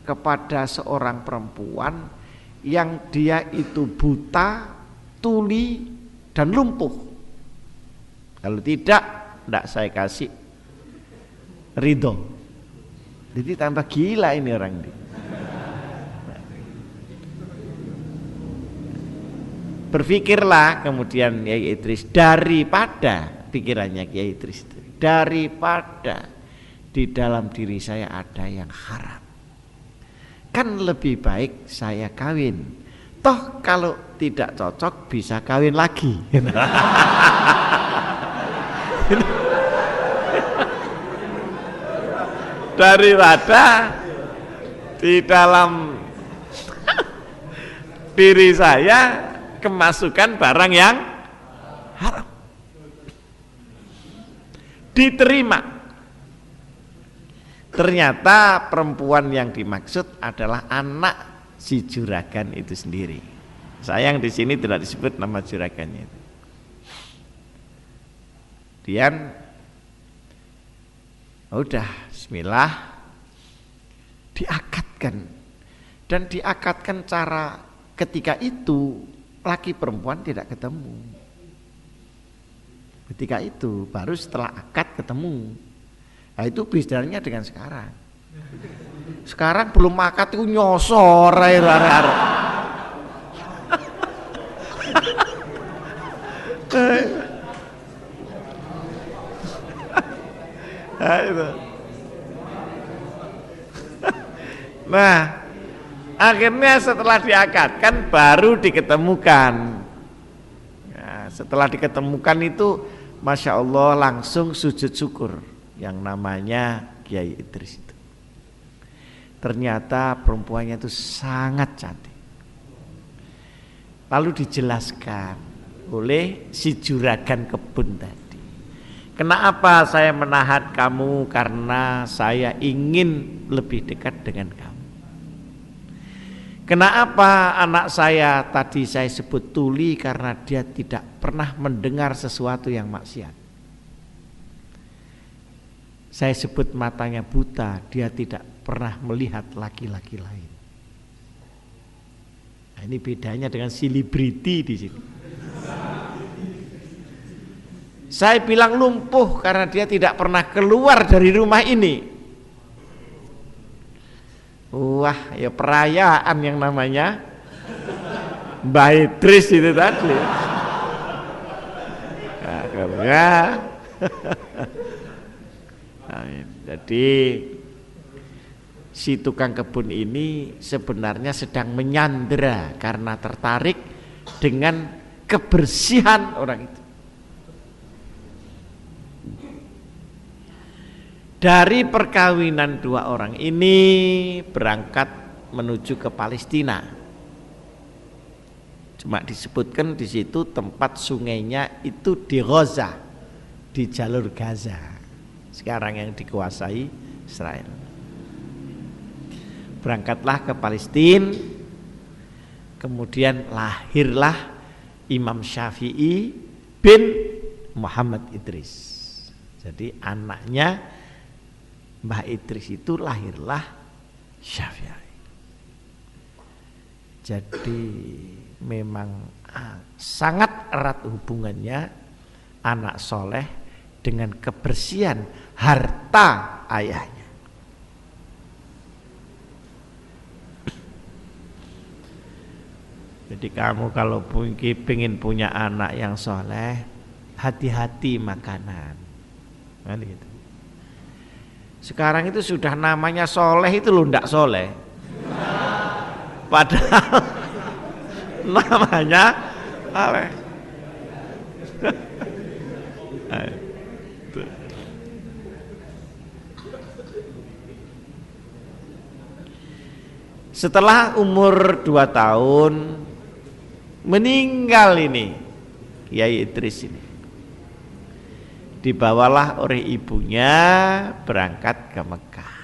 kepada seorang perempuan yang dia itu buta, tuli, dan lumpuh. Kalau tidak saya kasih ridho. Jadi tambah gila ini orang ini. Berpikirlah kemudian Kiai Idris, daripada pikirannya Kiai Idris itu, daripada di dalam diri saya ada yang haram, kan lebih baik saya kawin. Toh kalau tidak cocok bisa kawin lagi. Daripada di dalam diri saya kemasukan barang yang haram. Diterima. Ternyata perempuan yang dimaksud adalah anak si juragan itu sendiri. Sayang di sini tidak disebut nama juragannya itu. Kemudian udah bismillah diakadkan. Dan diakadkan cara ketika itu laki perempuan tidak ketemu. Ketika itu baru setelah akad ketemu. Nah itu bedanya dengan sekarang. Sekarang belum akad itu nyosor air-air. Nah, akhirnya setelah diakadkan baru diketemukan. Nah, setelah diketemukan itu, masya Allah langsung sujud syukur yang namanya Kiai Idris itu. Ternyata perempuannya itu sangat cantik. Lalu dijelaskan oleh si juragan kebun tadi. Kenapa saya menahan kamu? Karena saya ingin lebih dekat dengan kamu. Kenapa anak saya tadi saya sebut tuli? Karena dia tidak pernah mendengar sesuatu yang maksiat. Saya sebut matanya buta, dia tidak pernah melihat laki-laki lain. Nah, ini bedanya dengan selebriti di sini. Saya bilang lumpuh karena dia tidak pernah keluar dari rumah ini. Wah, ya perayaan yang namanya Mbah Idris itu tadi. Nah, karena jadi si tukang kebun ini sebenarnya sedang menyandera karena tertarik dengan kebersihan orang itu. Dari perkawinan dua orang ini berangkat menuju ke Palestina. Cuma disebutkan di situ tempat sungainya itu di Gaza, di jalur Gaza. Sekarang yang dikuasai Israel. Berangkatlah ke Palestina, kemudian lahirlah Imam Syafi'i bin Muhammad Idris. Jadi anaknya Mbah Idris itu lahirlah Syafi'i. Jadi memang sangat erat hubungannya anak soleh dengan kebersihan harta ayahnya. Jadi kamu kalau ingin punya anak yang soleh, hati-hati makanan. Kan gitu. Sekarang itu sudah namanya soleh itu loh, ndak soleh. Padahal namanya soleh. Setelah umur 2 tahun meninggal ini Kiai Idris ini. Dibawalah oleh ibunya berangkat ke Mekah.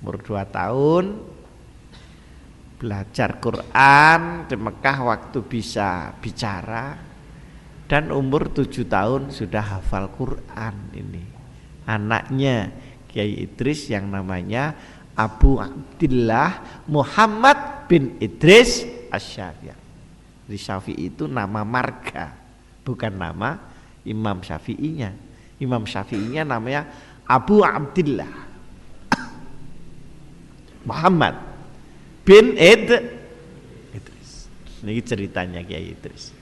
Umur 2 tahun belajar Quran di Mekah waktu bisa bicara, dan umur 7 tahun sudah hafal Quran ini. Anaknya Kiai Idris yang namanya Abu Abdillah Muhammad bin Idris Asy-Syafi'i. Jadi Syafi'i itu nama marga, bukan nama Imam Syafi'inya. Imam Syafi'inya namanya Abu Abdillah Muhammad bin Idris. Ini ceritanya Kiai Idris.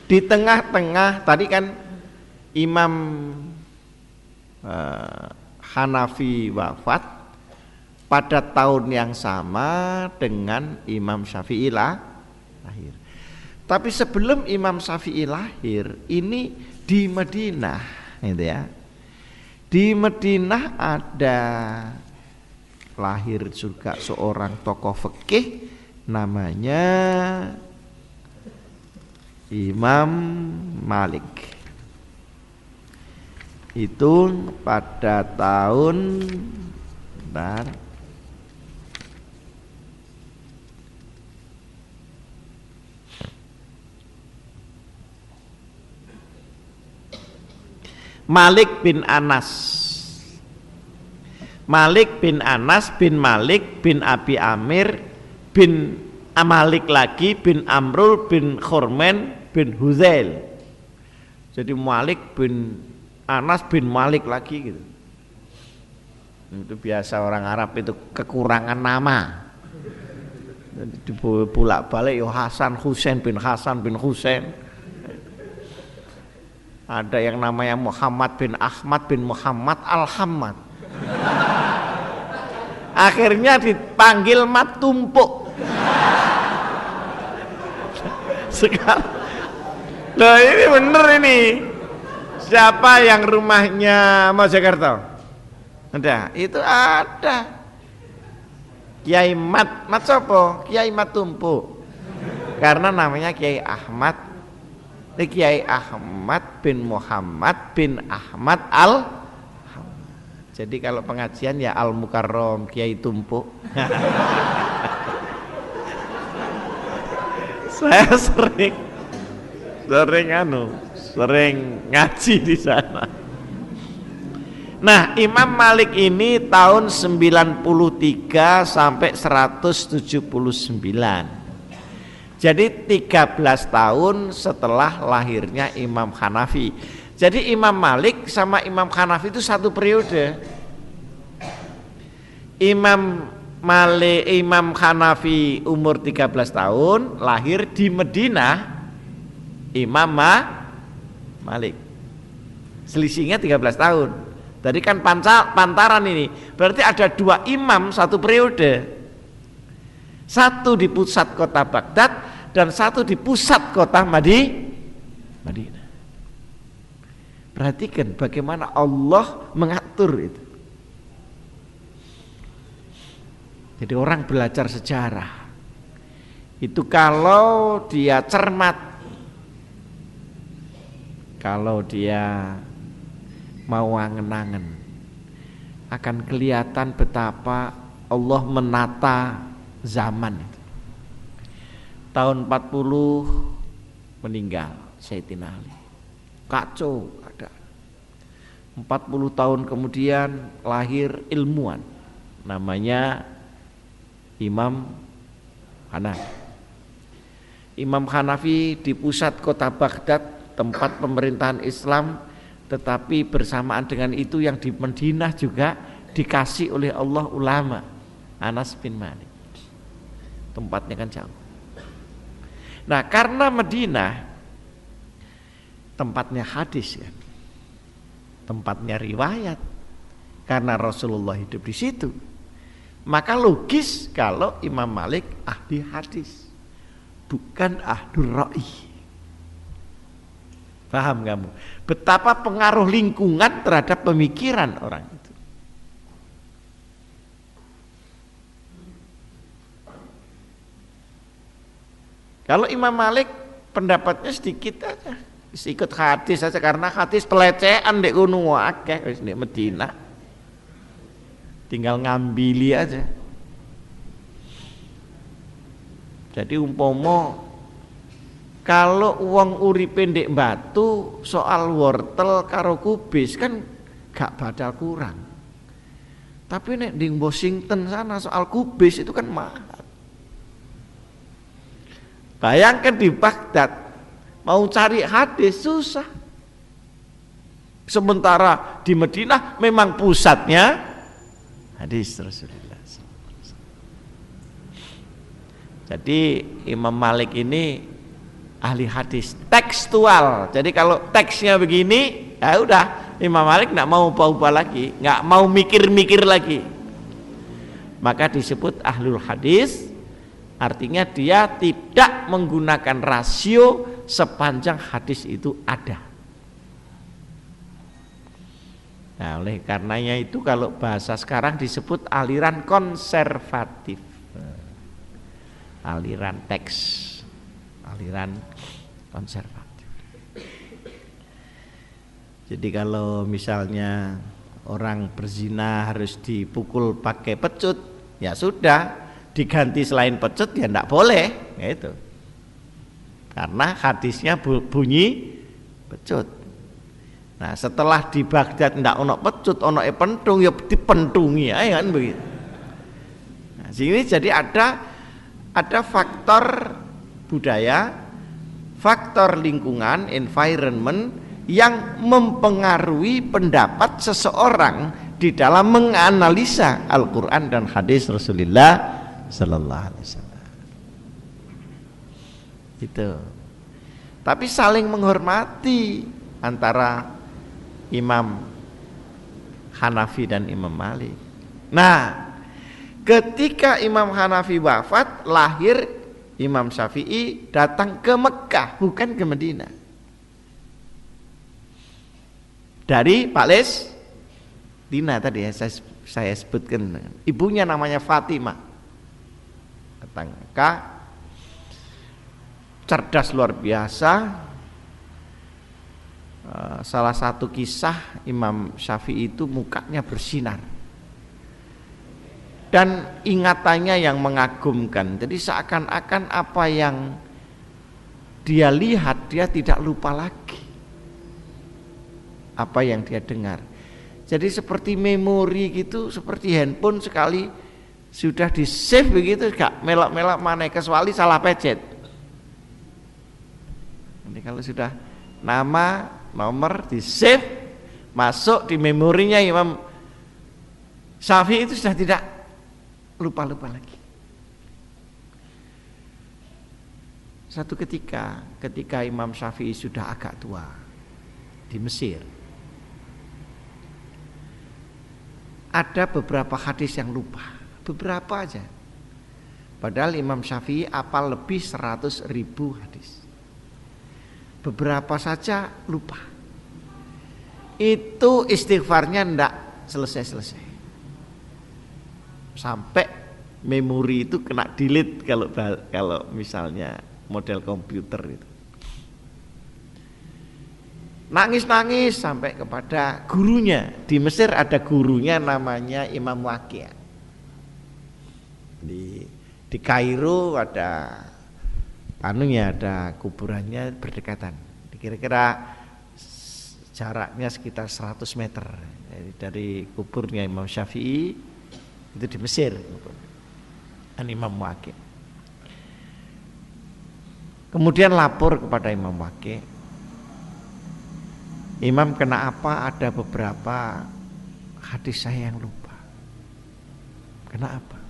Di tengah-tengah tadi kan Imam Hanafi wafat pada tahun yang sama dengan Imam Syafi'i lahir. Tapi sebelum Imam Syafi'i lahir, ini di Madinah, gitu ya. Di Madinah ada lahir juga seorang tokoh fikih namanya Imam Malik. Itu pada tahun Malik bin Anas. Malik bin Anas bin Malik bin Abi Amir bin Malik lagi bin Amrul bin Khurmen bin Huzail. Jadi Malik bin Anas bin Malik lagi gitu. Itu biasa orang Arab itu kekurangan nama. Jadi bolak-balik yo Hasan Husain bin Hasan bin Husain. Ada yang namanya Muhammad bin Ahmad bin Muhammad Al-Hammad. Akhirnya dipanggil Mat Tumpuk. Sekarang, loh ini bener ini. Siapa yang rumahnya Mojokerto? Ada, itu ada. Kiai Mat sopo? Kiai Mat Tumpuk. Karena namanya Kiai Ahmad. Kiai Ahmad bin Muhammad bin Ahmad Al. Jadi kalau pengajian ya Al Mukarrom Kiai Tumpuk. Saya sering ngaji di sana. Nah, Imam Malik ini tahun 93 sampai 179. Jadi 13 tahun setelah lahirnya Imam Hanafi. Jadi Imam Malik sama Imam Hanafi itu satu periode. Imam Hanafi umur 13 tahun, lahir di Madinah. Imam Malik selisihnya 13 tahun. Tadi kan pantaran ini. Berarti ada dua imam satu periode. Satu di pusat kota Baghdad dan satu di pusat kota Madinah. Perhatikan bagaimana Allah mengatur itu. Jadi orang belajar sejarah itu kalau dia cermat, kalau dia mau angen-angen, akan kelihatan betapa Allah menata zaman itu. Tahun 40 meninggal Sayyidina Ali. Kacau ada. 40 tahun kemudian lahir ilmuwan namanya Imam Hanafi. Imam Hanafi di pusat kota Baghdad, tempat pemerintahan Islam, tetapi bersamaan dengan itu yang di Madinah juga dikasih oleh Allah ulama. Anas bin Malik. Tempatnya kan jauh. Nah, karena Madinah tempatnya hadis kan, tempatnya riwayat, karena Rasulullah hidup di situ, maka logis kalau Imam Malik ahli hadis, bukan ahlur ra'i. Paham kamu? Betapa pengaruh lingkungan terhadap pemikiran orang itu. Kalau Imam Malik pendapatnya sedikit aja, ikut hadis saja, karena hadis pelecehan dek kuno akeh wis ndek Madinah. Tinggal ngambili aja. Jadi umpomo kalau uang uripe ndek Batu soal wortel karo kubis kan gak badal kurang. Tapi nek di Washington sana soal kubis itu kan mahal. Bayangkan di Baghdad mau cari hadis susah. Sementara di Madinah memang pusatnya hadis Rasulullah. Jadi Imam Malik ini ahli hadis tekstual. Jadi kalau teksnya begini, ya udah Imam Malik nggak mau ubah-ubah lagi, nggak mau mikir-mikir lagi. Maka disebut ahlul hadis. Artinya dia tidak menggunakan rasio sepanjang hadis itu ada. Nah, oleh karenanya itu kalau bahasa sekarang disebut aliran konservatif. Aliran teks, aliran konservatif. Jadi kalau misalnya orang berzina harus dipukul pakai pecut, ya sudah, diganti selain pecut ya enggak boleh, gitu. Karena hadisnya bunyi pecut. Nah, setelah di Baghdad ndak ono pecut, ono pentung ya dipentungi ae kan begitu. Nah, sini jadi ada faktor budaya, faktor lingkungan, environment yang mempengaruhi pendapat seseorang di dalam menganalisa Al-Qur'an dan hadis Rasulullah sallallahu alaihi wasallam. Gitu. Tapi saling menghormati antara Imam Hanafi dan Imam Malik. Nah, ketika Imam Hanafi wafat, lahir Imam Syafi'i datang ke Mekah, bukan ke Madinah. Dari Palestina tadi ya, saya sebutkan. Ibunya namanya Fatimah. Datang ke Mekah, cerdas luar biasa. Salah satu kisah Imam Syafi'i itu mukanya bersinar dan ingatannya yang mengagumkan. Jadi seakan-akan apa yang dia lihat dia tidak lupa lagi apa yang dia dengar. Jadi seperti memori gitu, seperti handphone sekali sudah di save begitu gak melak-melak mana kecuali salah pencet. Nanti kalau sudah nama nomor di save masuk di memorinya Imam Syafi'i itu sudah tidak lupa-lupa lagi. Satu ketika Imam Syafi'i sudah agak tua di Mesir, ada beberapa hadis yang lupa, beberapa aja. Padahal Imam Syafi'i hafal lebih 100.000 hadis. Beberapa saja lupa. Itu istighfarnya ndak selesai-selesai. Sampai memori itu kena delete kalau misalnya model komputer itu. Nangis-nangis sampai kepada gurunya. Di Mesir ada gurunya namanya Imam Waqi'. Di Kairo ada ada kuburannya berdekatan. Kira-kira jaraknya sekitar 100 meter dari kuburnya Imam Syafi'i itu di Mesir. Imam Waqi'. Kemudian lapor kepada Imam Waqi'. Imam, kena apa? Ada beberapa hadis saya yang lupa. Kenapa?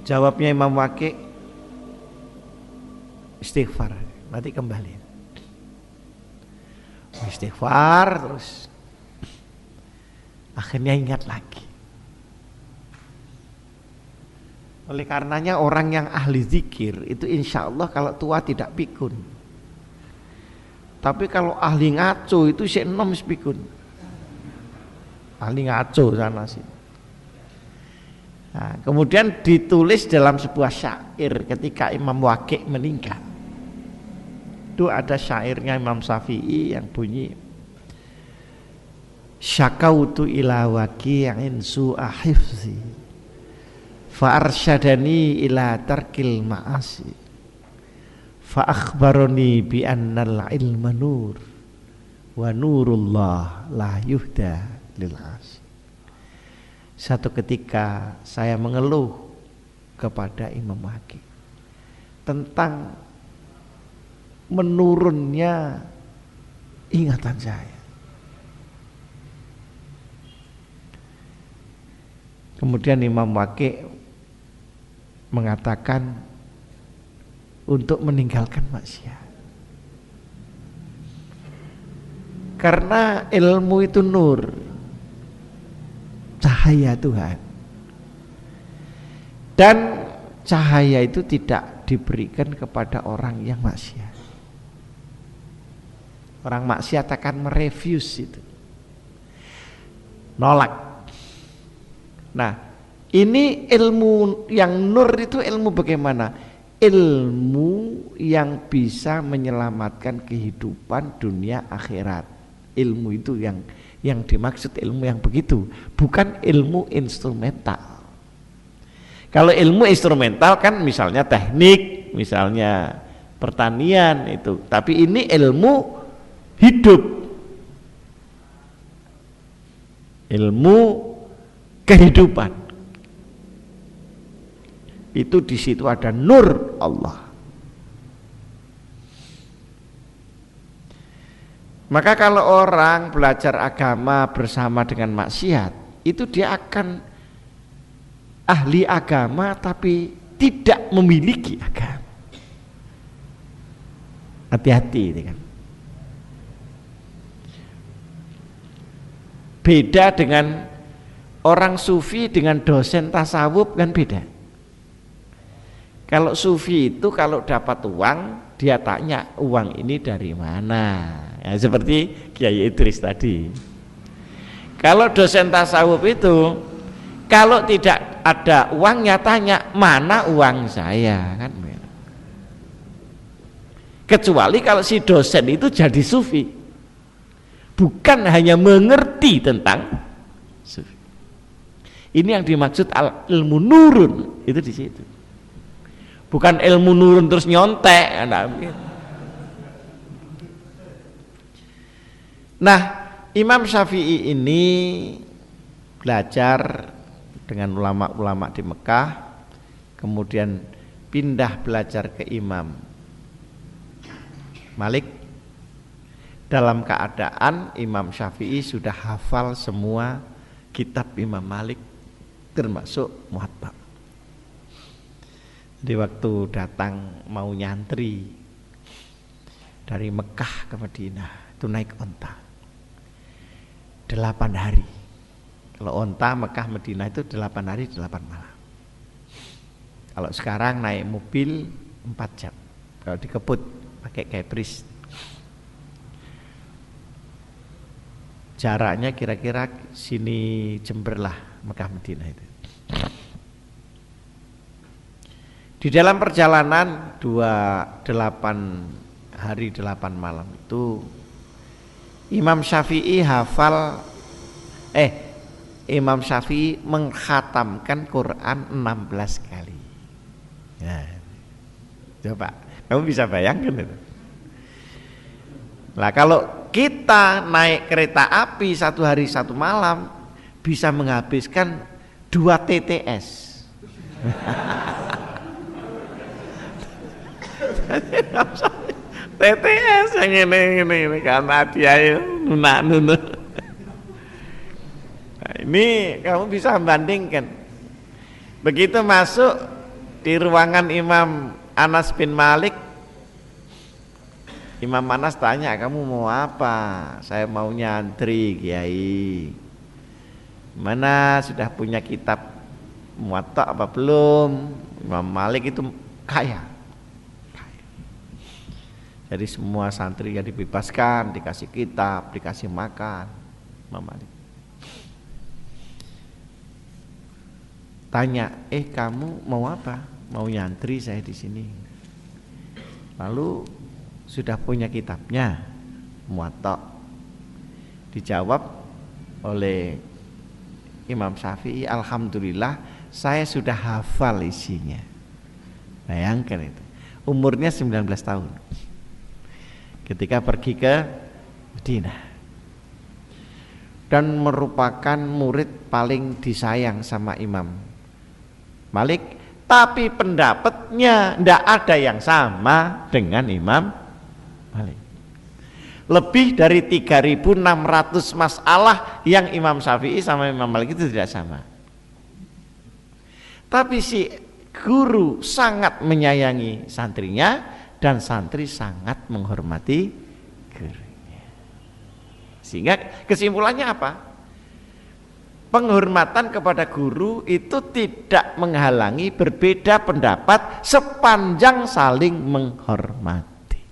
Jawabnya Imam Waqi', istighfar, nanti kembali. Istighfar terus, akhirnya ingat lagi. Oleh karenanya orang yang ahli zikir itu insya Allah kalau tua tidak pikun. Tapi kalau ahli ngaco itu si enom pikun. Ahli ngaco sana sih. Nah, kemudian ditulis dalam sebuah syair ketika Imam Waqi' meninggal. Itu ada syairnya Imam Syafi'i yang bunyi, syakautu ila waqi'in su'a hifzi fa arsyadani ila tarkil ma'asi fa akhbaroni bi annal ilma nur wa nurullah la yuhda lil asi. Satu ketika saya mengeluh kepada Imam Waqi' tentang menurunnya ingatan saya. Kemudian Imam Waqi' mengatakan untuk meninggalkan maksiat. Karena ilmu itu nur, cahaya Tuhan. Dan cahaya itu tidak diberikan kepada orang yang maksiat. Orang maksiat akan merefuse itu, nolak. Nah, ini ilmu yang nur itu ilmu bagaimana? Ilmu yang bisa menyelamatkan kehidupan dunia akhirat. Ilmu itu yang dimaksud ilmu yang begitu, bukan ilmu instrumental. Kalau ilmu instrumental kan misalnya teknik, misalnya pertanian itu, tapi ini ilmu hidup, ilmu kehidupan. Itu di situ ada nur Allah. Maka kalau orang belajar agama bersama dengan maksiat, itu dia akan ahli agama tapi tidak memiliki agama. Hati-hati ini kan. Beda dengan orang sufi dengan dosen tasawuf kan beda. Kalau sufi itu kalau dapat uang dia tanya uang ini dari mana, ya, seperti Kiai Idris tadi. Kalau dosen tasawuf itu kalau tidak ada uangnya tanya mana uang saya kan. Kecuali kalau si dosen itu jadi sufi, bukan hanya mengerti tentang sufi. Ini yang dimaksud ilmu nurun, itu di situ. Bukan ilmu nurun terus nyontek. Nah, Imam Syafi'i ini belajar dengan ulama-ulama di Mekah, kemudian pindah belajar ke Imam Malik. Dalam keadaan Imam Syafi'i sudah hafal semua kitab Imam Malik termasuk Muwatta. Di waktu datang mau nyantri dari Mekah ke Madinah itu naik onta 8 hari. Kalau onta Mekah Madinah itu 8 hari 8 malam. Kalau sekarang naik mobil 4 jam. Kalau dikebut pakai kepris jaraknya kira-kira sini Jember lah Mekah Madinah itu. Di dalam perjalanan 8 hari 8 malam itu Imam Syafi'i Imam Syafi'i mengkhatamkan Quran 16 kali. Nah, coba kamu bisa bayangkan itu. Nah, kalau kita naik kereta api 1 hari 1 malam bisa menghabiskan 2 TTS. TTS yang ini karena dia nuna. Nah, ini kamu bisa membandingkan. Begitu masuk di ruangan Imam Anas bin Malik, Imam Anas tanya, kamu mau apa? Saya mau nyantri, Kiai. Mana sudah punya kitab Muwatta apa belum? Imam Malik itu kaya. Jadi semua santri yang dibebaskan, dikasih kitab, dikasih makan. Imam Malik tanya, kamu mau apa? Mau nyantri saya di sini. Lalu sudah punya kitabnya Muwatta? Dijawab oleh Imam Syafi'i, alhamdulillah saya sudah hafal isinya. Bayangkan itu, umurnya 19 tahun ketika pergi ke Madinah dan merupakan murid paling disayang sama Imam Malik, tapi pendapatnya tidak ada yang sama dengan Imam Malik. Lebih dari 3.600 masalah yang Imam Syafi'i sama Imam Malik itu tidak sama. Tapi si guru sangat menyayangi santrinya dan santri sangat menghormati gurunya. Sehingga kesimpulannya apa? Penghormatan kepada guru itu tidak menghalangi berbeda pendapat sepanjang saling menghormati.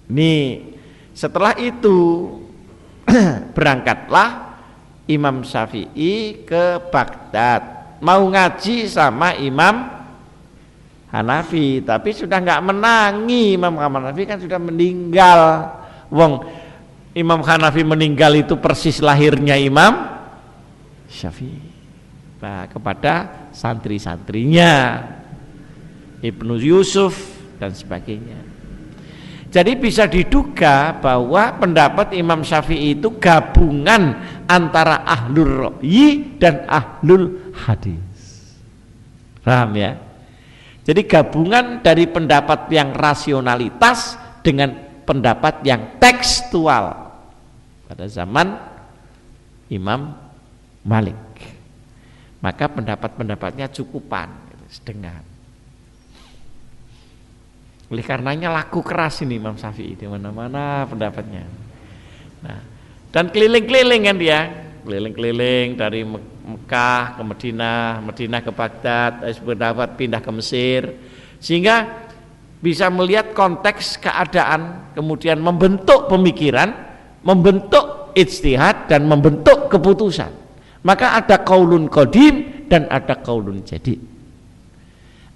Nih, setelah itu berangkatlah Imam Syafi'i ke Baghdad, mau ngaji sama Imam Hanafi, tapi sudah nggak menangi. Imam Hanafi kan sudah meninggal. Wong Imam Hanafi meninggal itu persis lahirnya Imam Syafi'i. kepada santri-santrinya, Ibnu Yusuf dan sebagainya. Jadi bisa diduga bahwa pendapat Imam Syafi'i itu gabungan antara ahlul ra'yi dan ahlul hadis. Paham ya? Jadi gabungan dari pendapat yang rasionalitas dengan pendapat yang tekstual pada zaman Imam Malik. Maka pendapat-pendapatnya cukupan, sedengan. Oleh karenanya laku keras ini Imam Syafi'i di mana-mana pendapatnya. Nah, dan keliling-keliling kan dia, keliling-keliling dari Mekah ke Madinah, Madinah ke Baghdad, berdapat pindah ke Mesir, sehingga bisa melihat konteks keadaan, kemudian membentuk pemikiran, membentuk ijtihad dan membentuk keputusan. Maka ada qaulun qadim dan ada qaulun jadid.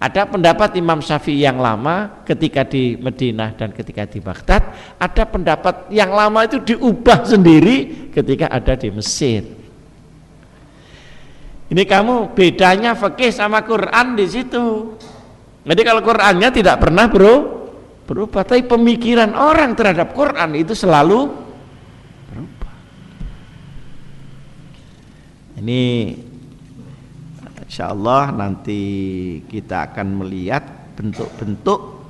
Ada pendapat Imam Syafi'i yang lama ketika di Madinah dan ketika di Baghdad, ada pendapat yang lama itu diubah sendiri ketika ada di Mesir. Ini kamu bedanya fikih sama Quran di situ. Jadi kalau Qurannya tidak pernah berubah, tapi pemikiran orang terhadap Quran itu selalu berubah. Ini insyaallah nanti kita akan melihat bentuk-bentuk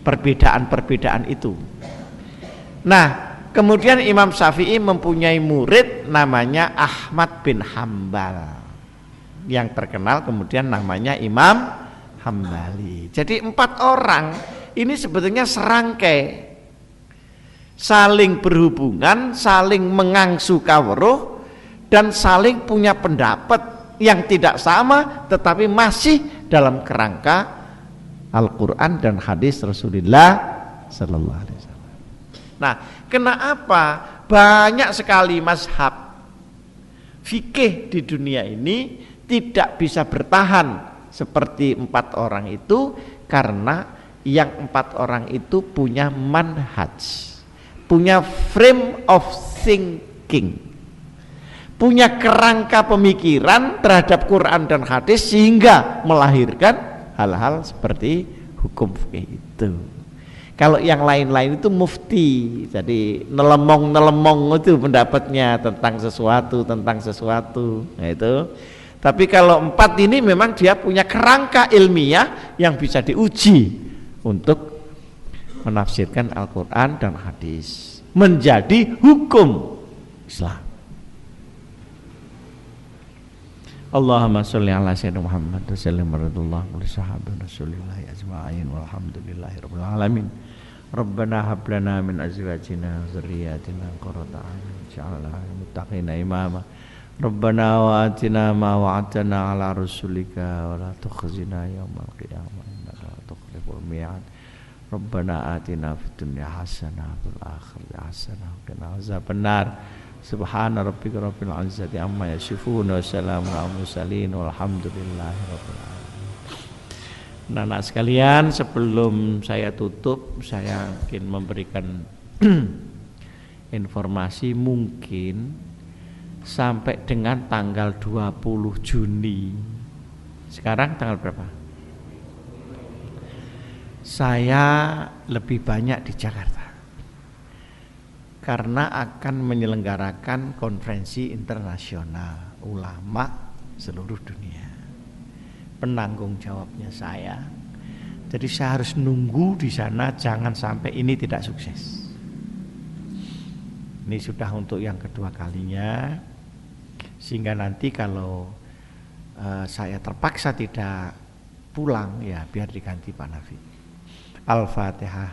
perbedaan-perbedaan itu. Nah, kemudian Imam Syafi'i mempunyai murid namanya Ahmad bin Hambal, yang terkenal kemudian namanya Imam Hambali. Jadi 4 orang ini sebetulnya serangkai, saling berhubungan, saling mengangsu kawruh, dan saling punya pendapat yang tidak sama tetapi masih dalam kerangka Al-Quran dan hadis Rasulullah Sallallahu Alaihi Wasallam. Nah, kenapa banyak sekali mazhab fikih di dunia ini tidak bisa bertahan seperti 4 orang itu? Karena yang 4 orang itu punya manhaj, punya frame of thinking, punya kerangka pemikiran terhadap Quran dan hadis, sehingga melahirkan hal-hal seperti hukum fikih itu. Kalau yang lain-lain itu mufti, jadi nelemong itu pendapatnya tentang sesuatu. Nah, itu. Tapi kalau 4 ini memang dia punya kerangka ilmiah yang bisa diuji untuk menafsirkan Al-Quran dan hadis menjadi hukum Islam. Allahumma sholli ala sayyidina Muhammad wa sallim radhiyallahu anhu sahabat Rasulillah ajma'in walhamdulillahi rabbil alamin. Rabbana hab lana min azwajina wa dzurriyyatina qurrata a'yun waj'alna lil muttaqina imama. Rabbana wa atina ma wa'adtana ala rasulika wa la tukhzina yaumal qiyamah innaka la tukhliful mi'ad. Rabbana atina fid dunya hasanah wa fil akhirati hasanah wa qina azabannar. Subhana rabbika rabbil izzati amma yasifun wa salamun alal mursalin walhamdulillahi rabbil alamin. Anak sekalian, sebelum saya tutup, saya ingin memberikan informasi mungkin sampai dengan tanggal 20 Juni. Sekarang tanggal berapa? Saya lebih banyak di Jakarta karena akan menyelenggarakan konferensi internasional ulama seluruh dunia. Penanggung jawabnya saya. Jadi saya harus nunggu di sana, jangan sampai ini tidak sukses. Ini sudah untuk yang kedua kalinya, sehingga nanti kalau saya terpaksa tidak pulang, ya biar diganti Pak Nafi. Al-Fatihah.